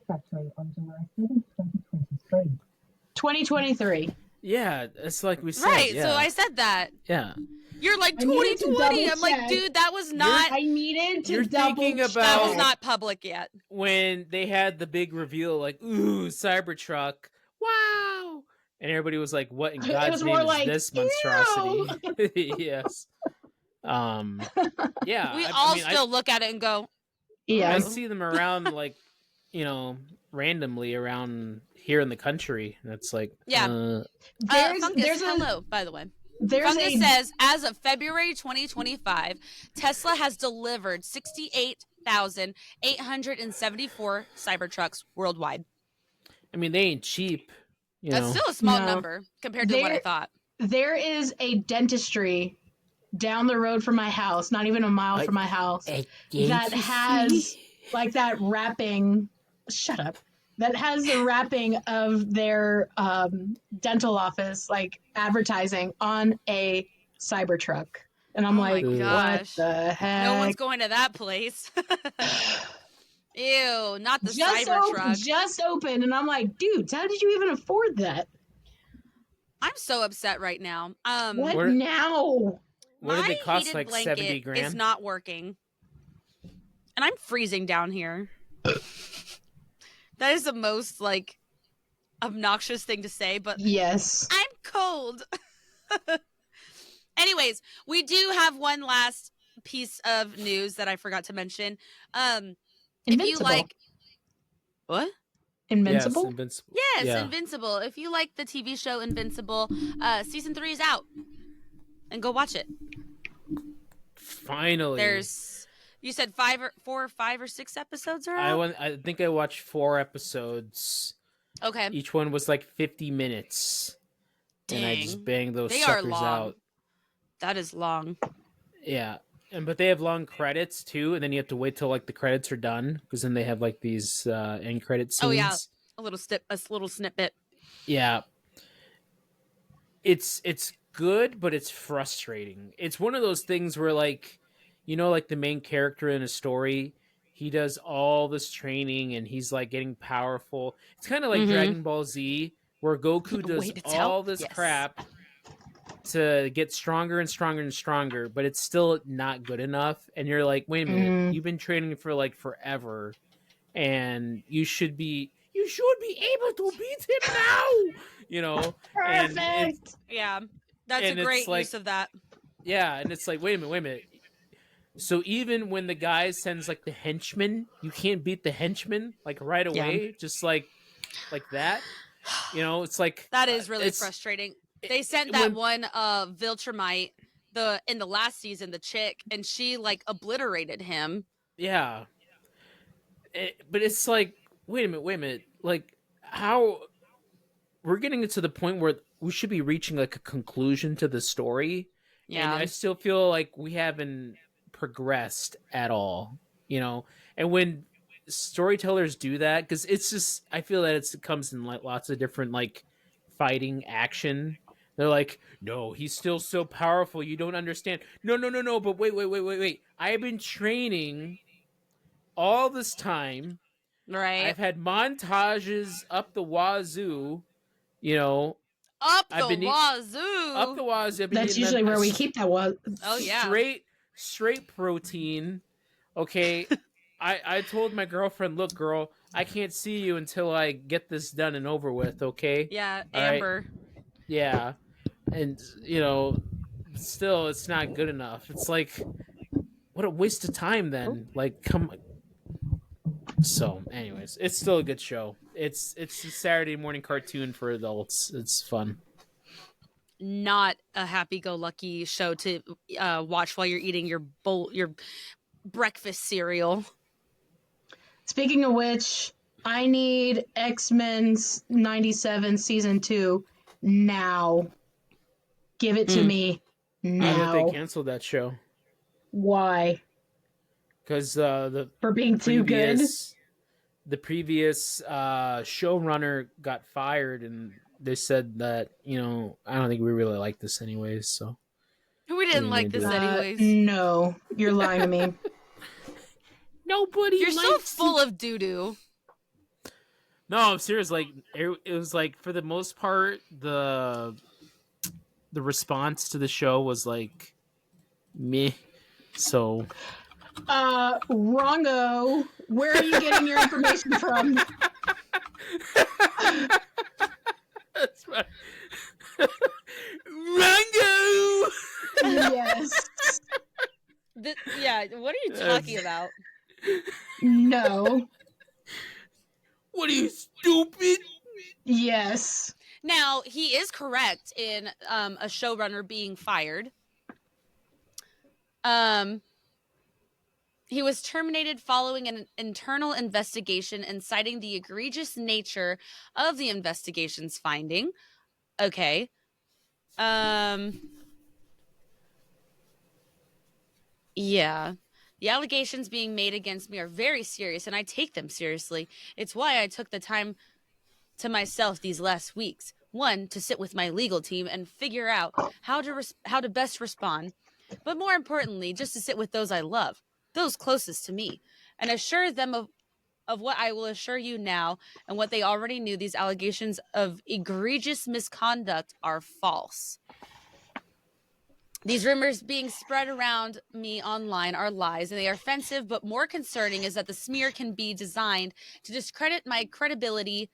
2023. Yeah, it's like we said. Right, Yeah. so I said that. Yeah. You're like I needed to 2020. I'm like, double-check. dude, that was not I needed to You're double thinking check. about- that was not public yet. When they had the big reveal, like, ooh, Cybertruck, wow, and everybody was like, "What in It God's was name more is like, this monstrosity?" Yes. Yeah. We I all mean, still look at it and go, Yeah. I see them around, like, randomly around here in the country. And it's like, Yeah. Fungus, there's a hello, by the way. there's Fungus a says, as of February 2025, Tesla has delivered 68,874 Cybertrucks worldwide. I mean, they ain't cheap. That's still a small No. number compared to what I There- thought. there is a dentistry down the road from my house, not even a mile from my house, that has like that wrapping. Shut up. That has the wrapping of their dental office, like advertising on a Cybertruck, and I'm Oh my like, what gosh. the heck? No one's going to that place. Ew, not the Cybertruck. Just open, and I'm like, dudes, how did you even afford that? I'm so upset right now. What Where- now? What did my they cost? heated Like blanket 70 grand? is not working, and I'm freezing down here. That is the most like obnoxious thing to say, but Yes. I'm cold. Anyways, we do have one last piece of news that I forgot to mention. If you Invincible. like what? Invincible? Yes, Invincible. Yes, Yeah. Invincible. If you like the TV show Invincible, season 3 is out. And go watch it. Finally. You said 4 or 5 or 6 episodes are out? I think I watched 4 episodes. Okay. Each one was like 50 minutes. And I just Dang. banged those They are suckers long. out. That is long. Yeah. But they have long credits too, and then you have to wait till like the credits are done because then they have like these end credit scenes. Oh, yeah. A little snippet. Yeah. it's good, but it's frustrating. It's one of those things where, like, like the main character in a story, he does all this training and he's like getting powerful. It's kind of like Mm-hmm. Dragon Ball Z, where Goku does Way to tell. all this Yes. crap to get stronger and stronger and stronger, but it's still not good enough. And you're like, wait a minute, you've been training for like forever, and you should be able to beat him now. And Perfect. Yeah, that's and a great it's like, use of that. yeah, and it's like, wait a minute. So even when the guy sends like the henchman, you can't beat the henchman like right away, just like that. It's like That is really it's- frustrating. They sent when- that one Viltrumite in the last season, the chick, and she like obliterated him. Yeah. But it's like, wait a minute. Like, how we're getting to the point where we should be reaching like a conclusion to the story. Yeah. And I still feel like we haven't progressed at all, And when storytellers do that, because it's just, I feel that it comes in like lots of different like fighting action. They're like, no, he's still so powerful. You don't understand. No. But wait. I have been training all this time. Right. I've had montages up the wazoo. Up I've the been wazoo. Up the wazoo. That's usually where we keep that one. Oh yeah. Straight protein. Okay. I told my girlfriend, look, girl, I can't see you until I get this done and over with, okay? Yeah, All right? Amber. Yeah. And, still, it's not good enough. It's like, what a waste of time then. Like, come. So, anyways, it's still a good show. It's a Saturday morning cartoon for adults. It's fun. Not a happy-go-lucky show to watch while you're eating your breakfast cereal. Speaking of which, I need X-Men's 97 season 2 now. Give it to me I now. thought they canceled that show. Why? Because For being too good? The previous showrunner got fired, and they said that, I don't think we really like this anyways, so. We didn't like this anyways. No, you're lying to me. Nobody You're so full of doo-doo. No, I'm serious. Like, it was like, for the most part, the response to the show was like meh. So wrongo. Where are you getting your information from? That's right. Rango. Yes. Yeah, what are you talking about? No. What are you, stupid? Yes. Now, he is correct in a showrunner being fired. He was terminated following an internal investigation and citing the egregious nature of the investigation's finding. Okay. Yeah. The allegations being made against me are very serious, and I take them seriously. It's why I took the time to myself these last weeks. One, to sit with my legal team and figure out how to best respond. But more importantly, just to sit with those I love, those closest to me, and assure them of what I will assure you now and what they already knew. These allegations of egregious misconduct are false. These rumors being spread around me online are lies, and they are offensive, but more concerning is that the smear can be designed to discredit my credibility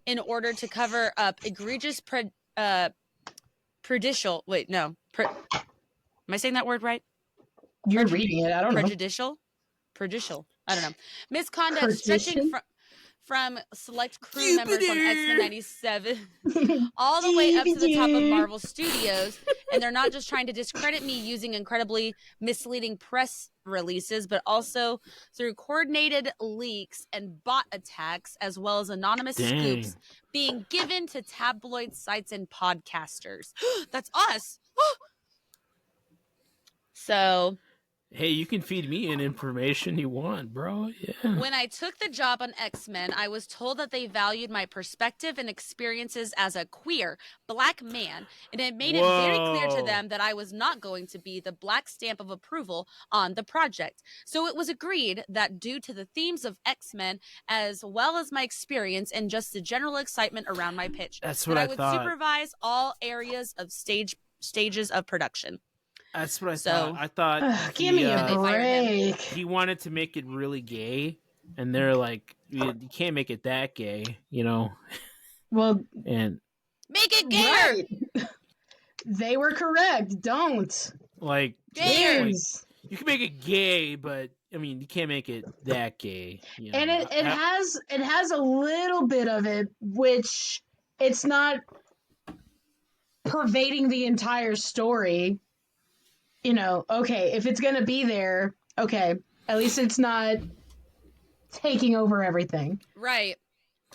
in order to cover up egregious prejudicial. Wait, no. Am I saying that word right? You're reading it. I don't know. Prejudicial. I don't know. Misconduct stretching from select crew members on X-Men 97 all the way up to the top of Marvel Studios. And they're not just trying to discredit me using incredibly misleading press releases, but also through coordinated leaks and bot attacks, as well as anonymous scoops being given to tabloid sites and podcasters. That's us. So Hey, you can feed me any information you want, bro. Yeah. When I took the job on X-Men, I was told that they valued my perspective and experiences as a queer black man, and it made it very clear to them that I was not going to be the black stamp of approval on the project. So it was agreed that due to the themes of X-Men, as well as my experience and just the general excitement around my pitch, That's that what I I would thought. supervise all areas of stages of production. That's what I So- thought. I thought Ugh, give me a they fired him. break. he wanted to make it really gay, and they're like, you can't make it that gay, you know. Well, And Make it gayer! right. They were correct. Don't. like, Gayer! like, you can make it gay, but I mean, you can't make it that gay. You know? And it has a little bit of it, which it's not pervading the entire story. You know, okay, if it's gonna be there, okay, at least it's not taking over everything. Right.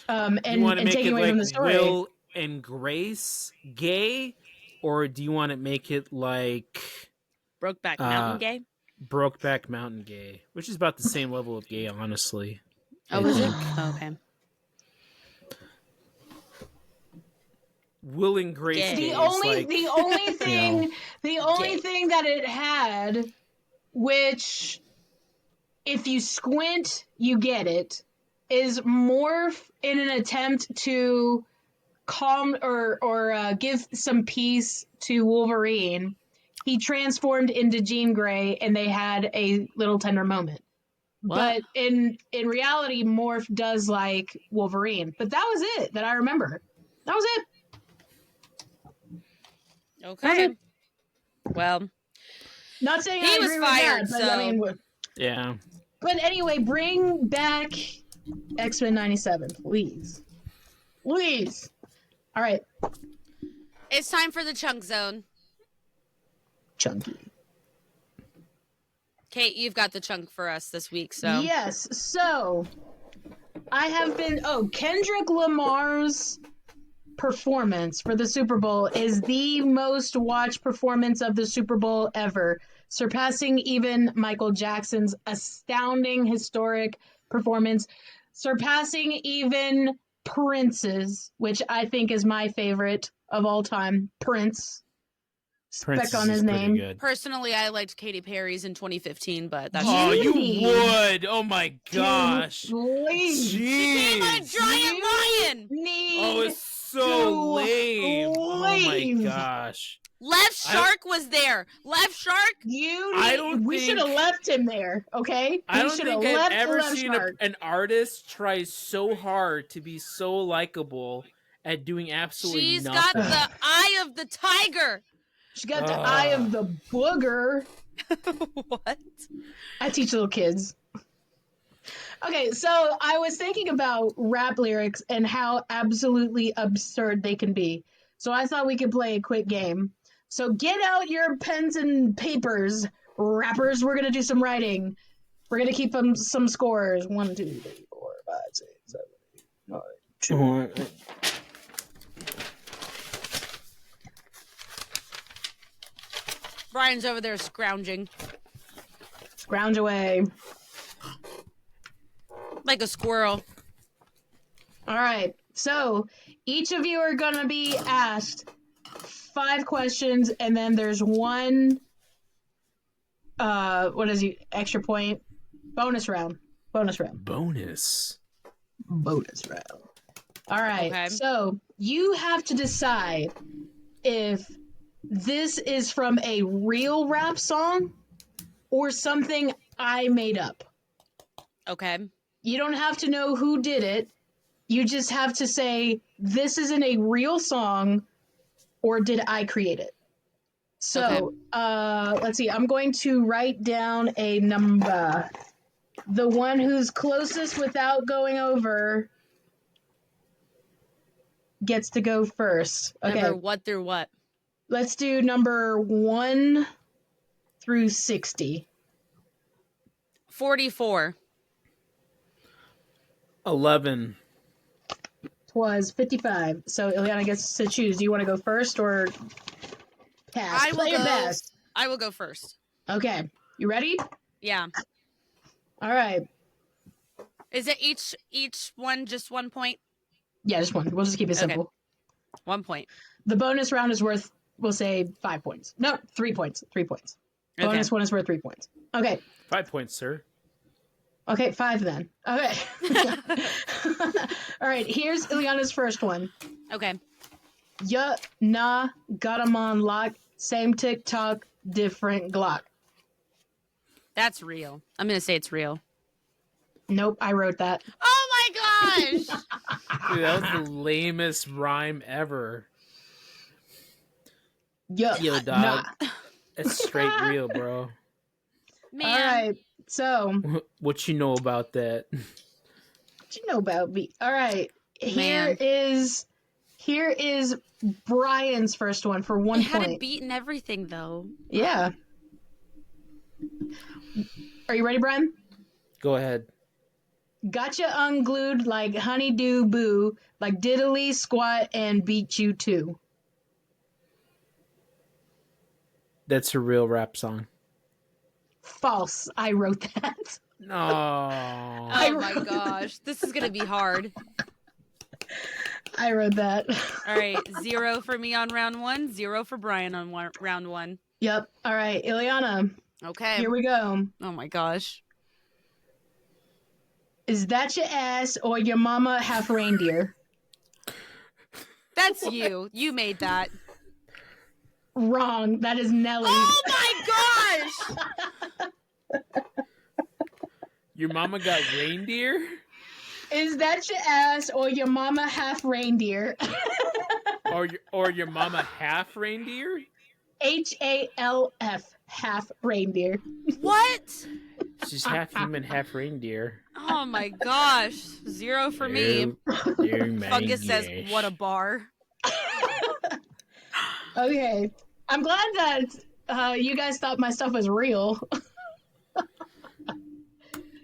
And, you want to and make taking it away like from the story. Will and Grace gay, or do you want to make it like Brokeback Mountain gay? Brokeback Mountain gay, which is about the same level of gay, honestly. Oh, I is it? think. Oh, okay. Will and Grace Gay. gay The is only like, the only thing know. the only Gay. thing that it had, which if you squint you get it, is morph in an attempt to calm or give some peace to Wolverine. He transformed into Jean Grey and they had a little tender moment. What? But in reality, Morph does like Wolverine. But that was it that I remember. That was it. Okay. Well, Not saying He I was agree fired, with that, but so- I mean, yeah. but anyway, bring back X-Men 97, please. Please. All right, it's time for the chunk zone. Chunky. Kate, you've got the chunk for us this week, so. Yes, so I have been. Kendrick Lamar's performance for the Super Bowl is the most watched performance of the Super Bowl ever, surpassing even Michael Jackson's astounding historic performance, surpassing even Prince's, which I think is my favorite of all time. Prince. Prince Spec on his is pretty name. good. Personally, I liked Katy Perry's in 2015, but that's Oh, you Judy. would! Oh my gosh! Please. became a Jeez! giant lion. Need Oh, it's so to lame! Oh my leave. gosh! Left Shark was there. Left Shark. I don't we should have think- left him there, okay? I We don't should think have I've left ever Left seen Shark. an artist try so hard to be so likable at doing absolutely She's nothing. got the eye of the tiger. She got the eye of the booger. What? I teach little kids. Okay, so I was thinking about rap lyrics and how absolutely absurd they can be. So I thought we could play a quick game. So get out your pens and papers, rappers. We're gonna do some writing. We're gonna keep them some scores. 1, 2, 3, 4, 5, 6, 7, 8, 9, 10. Brian's over there scrounging Scrounge away. like a squirrel. All right. So each of you are gonna be asked 5 questions, and then there's one. What is it? Extra point. Bonus round. Bonus round. Bonus. Bonus round. All right. Okay. So you have to decide if this is from a real rap song or something I made up. Okay. You don't have to know who did it. You just have to say, this isn't a real song, or did I create it? So, let's see. I'm going to write down a number. The one who's closest without going over gets to go first. Okay, Number what through what? let's do number 1 through 60. 44. 11. Was 55. So Ileana gets to choose. Do you want to go first or pass? I will Play your go- best. I will go first. Okay. You ready? Yeah. All right. Is it each one just 1 point? Yeah, just one. We'll just keep it Okay. simple. 1 point. The bonus round is worth, we'll say, 5 points. No, 3 points. 3 points. Okay. Bonus one is worth 3 points. Okay. 5 points, sir. Okay, 5 then. Okay. All right, here's Ileana's first one. Okay. Ya, nah, got 'em on lock. Same TikTok, different Glock. That's real. I'm going to say it's real. Nope, I wrote that. Oh my gosh! Dude, that was the lamest rhyme ever. Ya, Yo, dog. nah. It's straight real, bro. Man. All right, so What you know about that? what you know about me? All right, Man. here is Brian's first one for 1 It had point. it beaten everything, though. Yeah. Are you ready, Brian? Go ahead. Gotcha unglued like honeydew boo, like diddly squat and beat you too. That's a real rap song. False. I wrote that. No. I Oh my wrote- gosh. This is going to be hard. I wrote that. All right. 0 for me on round 1. 0 for Brian on round 1. Yep. All right, Ileana, Okay. here we go. Oh my gosh. Is that your ass or your mama half reindeer? That's you. You made that. Wrong. That is Nelly. Oh my gosh! Your mama got reindeer? Is that your ass or your mama half reindeer? Or your mama half reindeer? HALF, half reindeer. What? She's half human, half reindeer. Oh my gosh. 0 for me. Fungus says, what a bar. Okay. I'm glad that you guys thought my stuff was real.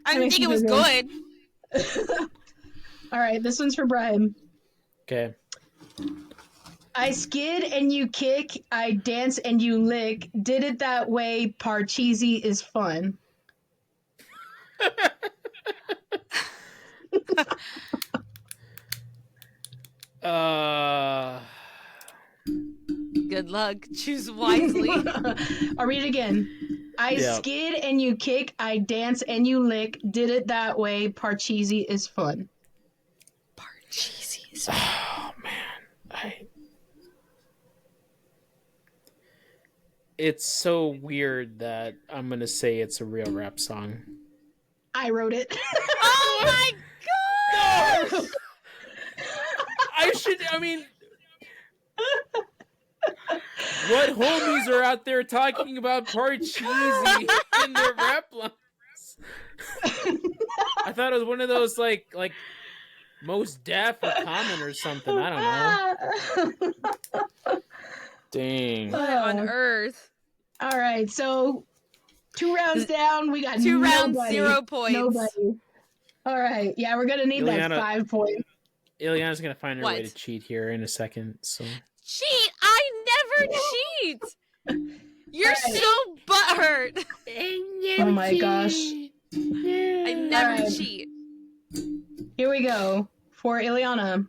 I didn't think it was good. All right, this one's for Brian. Okay. I skid and you kick, I dance and you lick. Did it that way, Parcheesi is fun. Good luck. Choose wisely. I'll read it again. I Yeah. skid and you kick, I dance and you lick. Did it that way, Parcheesi is fun. Parcheesi is Oh man. It's so weird that I'm gonna say it's a real rap song. I wrote it. Oh my god! I mean, what homies are out there talking about Parcheesi in their rap lines? I thought it was one of those like Most Def or Common or something. I don't know. Dang. What on earth? All right, so 2 rounds down, we got 2 rounds, nobody. 0 points. Nobody. All right, yeah, we're gonna need that Ileana- 5 points. Ileana's gonna find her way What? to cheat here in a second. So Cheat? I never cheat. You're Alright. so butthurt. Oh my gosh. I never Alright. cheat. Here we go for Ileana.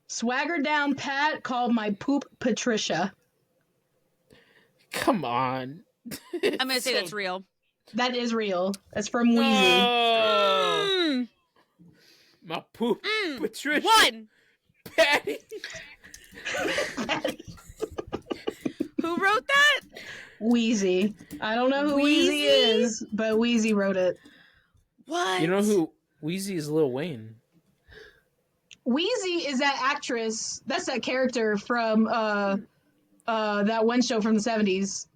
Swagger down Pat called my poop Patricia. come on. I'm gonna say that's real. That is real. That's from Wheezy. No. Mm, My poop, Patricia. 1. Patty. Who wrote that? Wheezy. I don't know who Wheezy Wheezy? is, but Wheezy wrote it. What? You know who Wheezy is? Lil Wayne. Wheezy is that actress. That's that character from that one show from the 70s.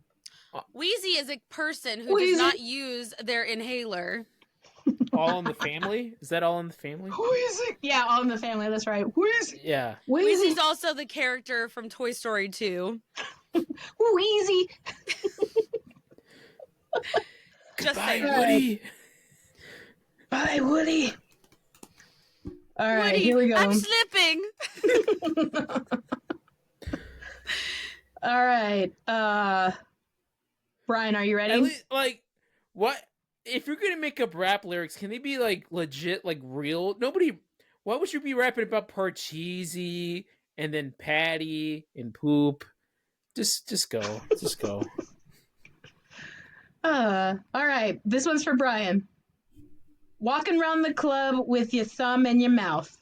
Wheezy is a person who Wheezy. does not use their inhaler. All in the Family? Is that All in the Family? Wheezy. Yeah, All in the Family. That's right. Wheezy. Yeah. Wheezy. Wheezy's also the character from Toy Story 2. Wheezy. Just Bye, saying. Woody. Bye, Woody. All right, Woody, here we go. I'm slipping. All right. Brian, are you ready? At least, like, what if you're gonna make up rap lyrics? Can they be like legit, like real? Nobody. Why would you be rapping about Parcheesi and then Patty and poop? Just go. Just go. All right. This one's for Brian. Walking around the club with your thumb in your mouth.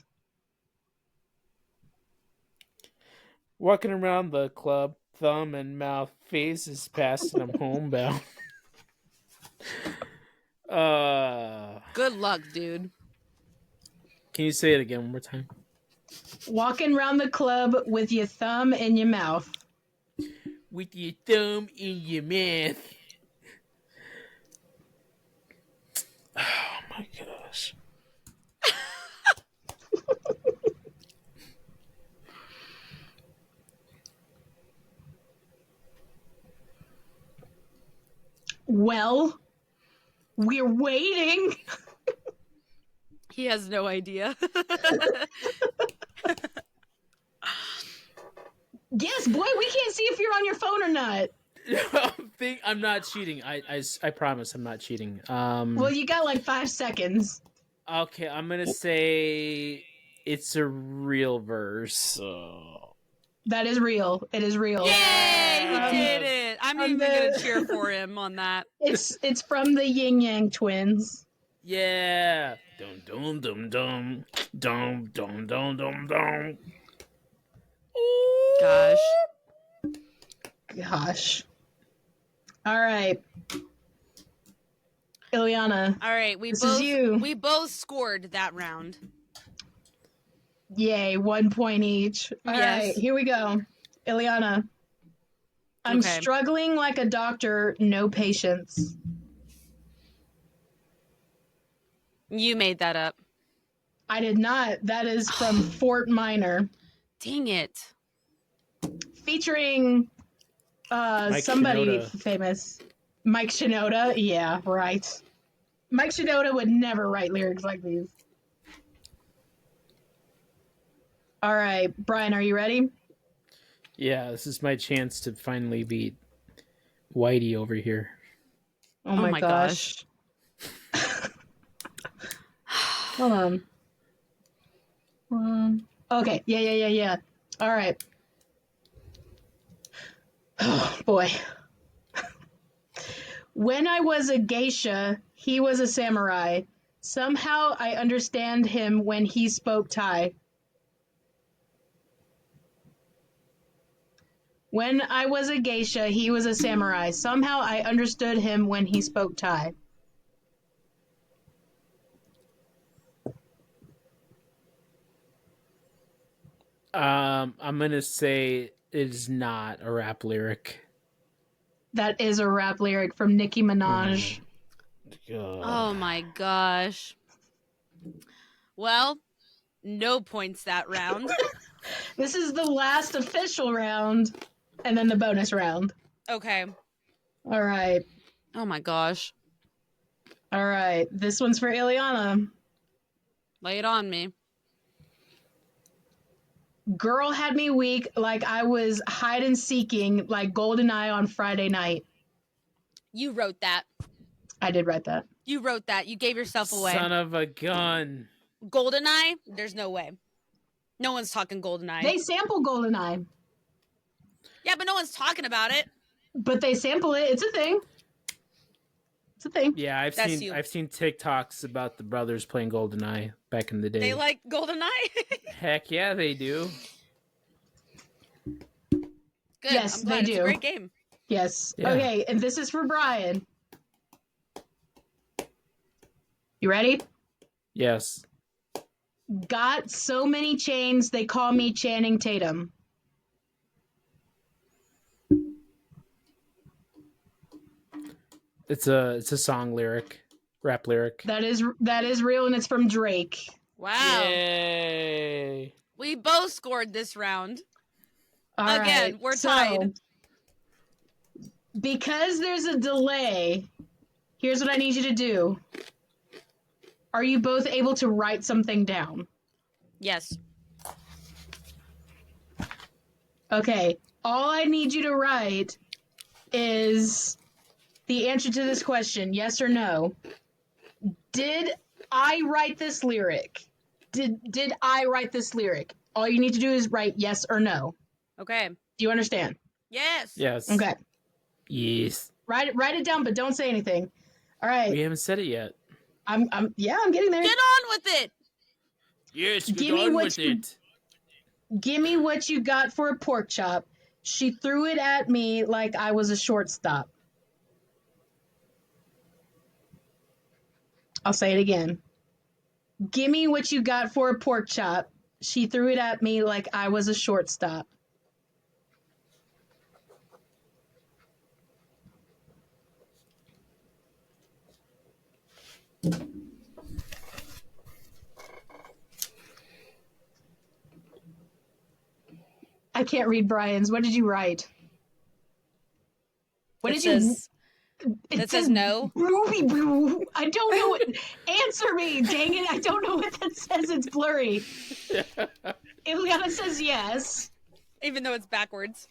Walking around the club, thumb and mouth, faces past, and I'm homebound. Good luck, dude. Can you say it again one more time? Walking around the club with your thumb in your mouth. With your thumb in your mouth. Oh my gosh. Well, we're waiting. He has no idea. Yes, boy, we can't see if you're on your phone or not. I'm not cheating. I promise I'm not cheating. Well, you got like 5 seconds. Okay, I'm gonna say it's a real verse. That is real. It is real. Yay! He did it. I'm on even the- gonna cheer for him on that. It's from the Yin Yang Twins. Yeah. Dum dum dum dum dum dum dum dum dum. Gosh. Gosh. All right. Ileana. All right, This is you. we both scored that round. Yay, 1 point each. All Yes. right, here we go. Ileana. I'm Okay. struggling like a doctor, no patience. You made that up. I did not. That is from Fort Minor. Dang it. Featuring Mike somebody Shinoda. famous. Mike Shinoda? Yeah, right. Mike Shinoda would never write lyrics like these. All right, Brian, are you ready? Yeah, this is my chance to finally beat Whitey over here. Oh my gosh. Hold on. Okay, yeah. All right. Oh, boy. When I was a geisha, he was a samurai. Somehow I understand him when he spoke Thai. When I was a geisha, he was a samurai. Somehow I understood him when he spoke Thai. I'm gonna say it is not a rap lyric. That is a rap lyric from Nicki Minaj. Oh my gosh. Well, no points that round. This is the last official round, and then the bonus round. Okay. All right. Oh my gosh. All right. This one's for Ileana. Lay it on me. Girl had me weak like I was hide and seeking like GoldenEye on Friday night. You wrote that. I did write that. You wrote that. You gave yourself away. Son of a gun. GoldenEye? There's no way. No one's talking GoldenEye. They sample GoldenEye, Yeah, but no one's talking about it. but they sample it. It's a thing. It's a thing. Yeah, I've That's seen you. I've seen TikToks about the brothers playing GoldenEye back in the day. They like GoldenEye? Heck yeah, they do. Good. Yes, I'm glad they it's do. a great game. Yes. Yeah. Okay, and this is for Brian. You ready? Yes. Got so many chains, they call me Channing Tatum. It's a song lyric, rap lyric. That is real, and it's from Drake. Wow. Yay! We both scored this round. All Again, right, we're so, tied. Because there's a delay, here's what I need you to do. Are you both able to write something down? Yes. Okay. All I need you to write is the answer to this question, yes or no. Did I write this lyric? Did I write this lyric? All you need to do is write yes or no. Okay. Do you understand? Yes. Yes. Okay. Yes. Write it down, but don't say anything. All right. We haven't said it yet. I'm getting there. Get on with it. Yes, Give me what you- Give me what you got for a pork chop. She threw it at me like I was a shortstop. I'll say it again. Give me what you got for a pork chop. She threw it at me like I was a shortstop. I can't read Brian's. What did you write? What did you? It says no. I don't know what. Answer me, dang it! I don't know what that says. It's blurry. Ileana says yes. Even though it's backwards.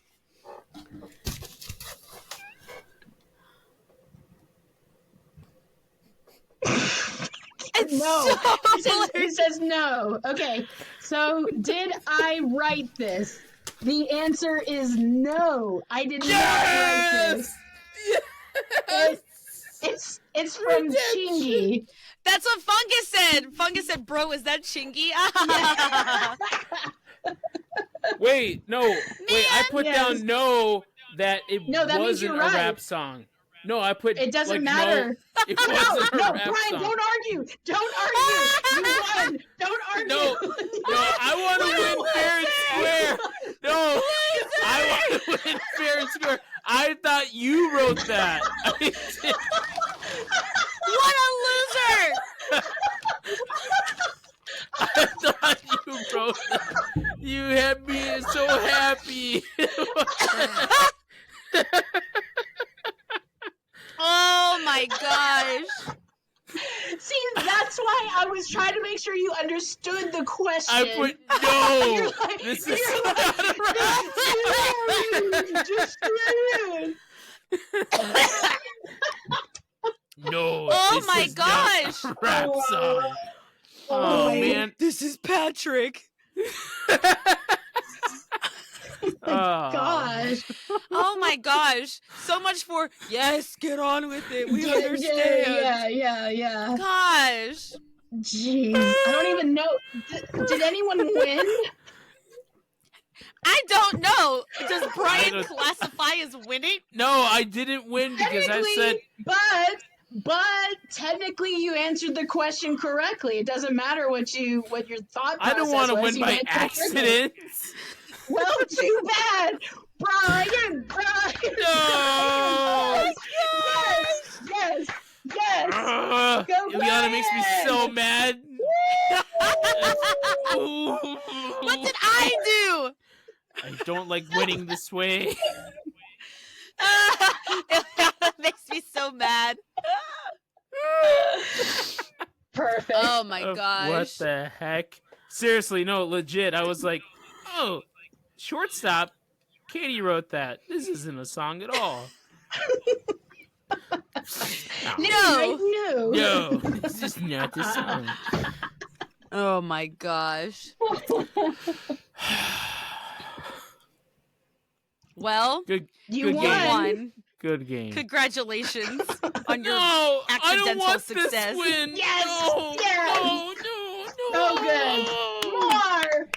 It's No. so It says no. Okay. So did I write this? The answer is no. I did not write this. It's from Chingy. That's what Fungus said. Fungus said, "Bro, is that Chingy?" Wait, no. Wait, I put Yes. down no that it No, that means wasn't you're a right. rap song. No, I put It doesn't like, matter. No, it wasn't No, a rap Brian, song. don't argue. Don't argue. You won. Don't argue. No, I want to win fair and square. No, I want to win fair and square. I thought you wrote that. What a loser! I thought you wrote that. You had me so happy. Oh my gosh! See, that's why I was trying to make sure you understood the question. I put no. You're like- This you're is like, not a rap. Just say it. No. Oh this my is not gosh! a rap song. Oh man. This is Patrick. Gosh. Oh my gosh! So much for yes. Get on with it. We Yeah, understand. Yeah. Gosh. Jeez. I don't even know. Did anyone win? I don't know. Does I Brian don't- classify as winning? No, I didn't win because I said But technically you answered the question correctly. It doesn't matter what your thought process I don't want to was. win You by answered correctly. accident. Well, too bad. Brian. No. Yes. Go, Ileana makes me so mad. What did I do? I don't like winning this way. It makes me so mad. Perfect. Oh my gosh. What the heck? Seriously, no, legit. I was like, oh, shortstop. Katie wrote that. This isn't a song at all. No. No, this is not the song. Oh my gosh. Well, Good, You good you game. won. Good game. Congratulations on your No, I don't accidental want success. this win. Yes, No, yes. no. So good. More.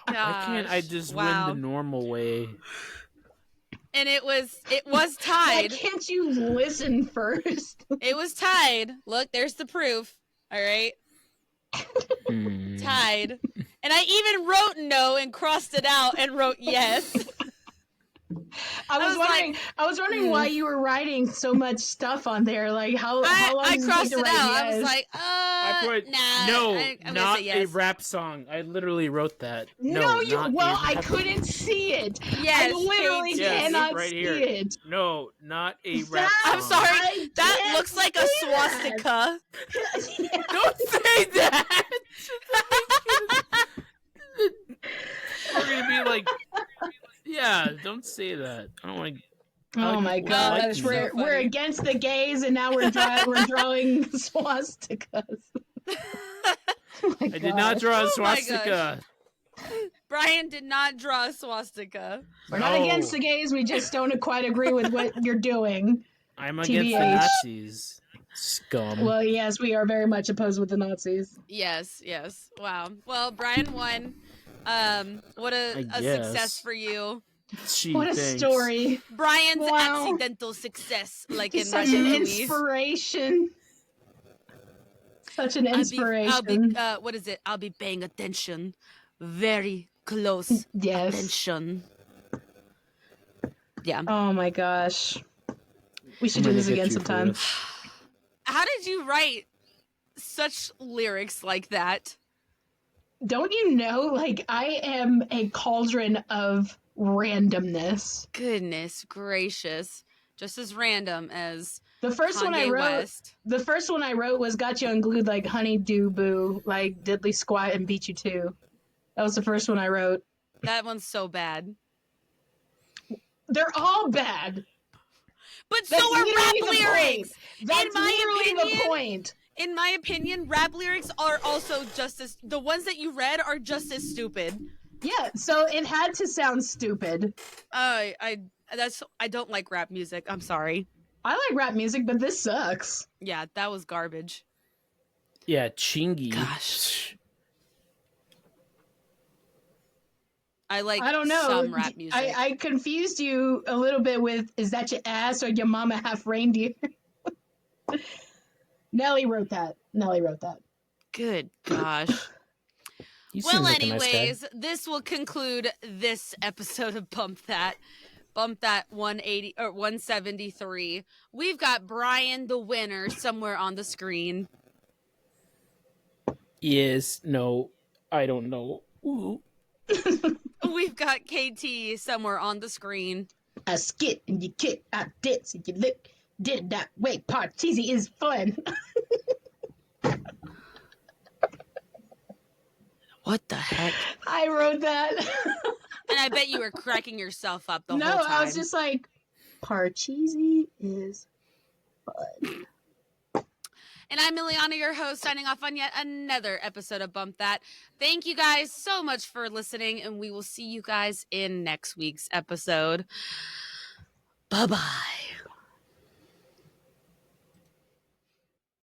Why can't I just Wow. win the normal way? And it was Why tied. can't you listen first? It was tied. Look, there's the proof. All right. Tied. And I even wrote no and crossed it out and wrote yes. I was was wondering why you were writing so much stuff on there. Like how long I does it crossed take to it write out. yes? I was like, I put nah. no, I'm gonna not say yes. a rap song. I literally wrote that. no, you. not Well, a I rap- couldn't see it. Yes, I literally Paige. Yes, cannot right see here. it. No, not a rap I'm song. sorry. I That can't looks like a see that. swastika. Don't say that. We're gonna be like, yeah, Yeah, don't say that. I don't want to. Oh my gosh, so we're funny. against the gays, and now we're drawing swastikas. Oh my I did not gosh. draw a Oh my swastika. Brian did not draw a swastika. We're not against the gays. We just don't quite agree with what you're doing. I'm against the TBH. Nazis. Scum. Well, yes, we are very much opposed with the Nazis. Yes. Wow. Well, Brian won. What a guess. success for you. Gee, What a thanks. story. Brian's Wow. accidental success, like He's in such Russian an movies. inspiration. Such an inspiration. I'll be what is it? I'll be paying attention. Very close Yes. attention. Yeah. Oh my gosh. We should I'm do gonna this get again you for sometime. this. How did you write such lyrics like that? Don't you know, like, I am a cauldron of randomness. Goodness gracious. Just as random as The first one I Kanye wrote, West. the first one I wrote was "Got You Unglued" like "Honey Do Boo," like "Diddly Squat" and "Beat You Too." That was the first one I wrote. That one's so bad. They're all bad. But That's so are rap literally the lyrics. point. That's literally the point. In my opinion, rap lyrics are also just as the ones that you read are just as stupid. Yeah, so it had to sound stupid. I don't like rap music. I'm sorry. I like rap music, but this sucks. Yeah, that was garbage. Yeah, Chingy. Gosh. I like I don't know. some rap music. I confused you a little bit with "Is that your ass or your mama half reindeer?" Nelly wrote that. Good gosh. You Well, seem like a nice guy. anyways, this will conclude this episode of Bump That 180 or 173. We've got Brian the winner somewhere on the screen. Yes, no, I don't know. Ooh. We've got KT somewhere on the screen. I skit and you kick, I dance and you lick. Did it that way. Parcheesi is fun. What the heck? I wrote that. And I bet you were cracking yourself up the No, whole time. I was just like, Parcheesi is fun. And I'm Ileana, your host, signing off on yet another episode of Bump That. Thank you guys so much for listening, and we will see you guys in next week's episode. Bye-bye.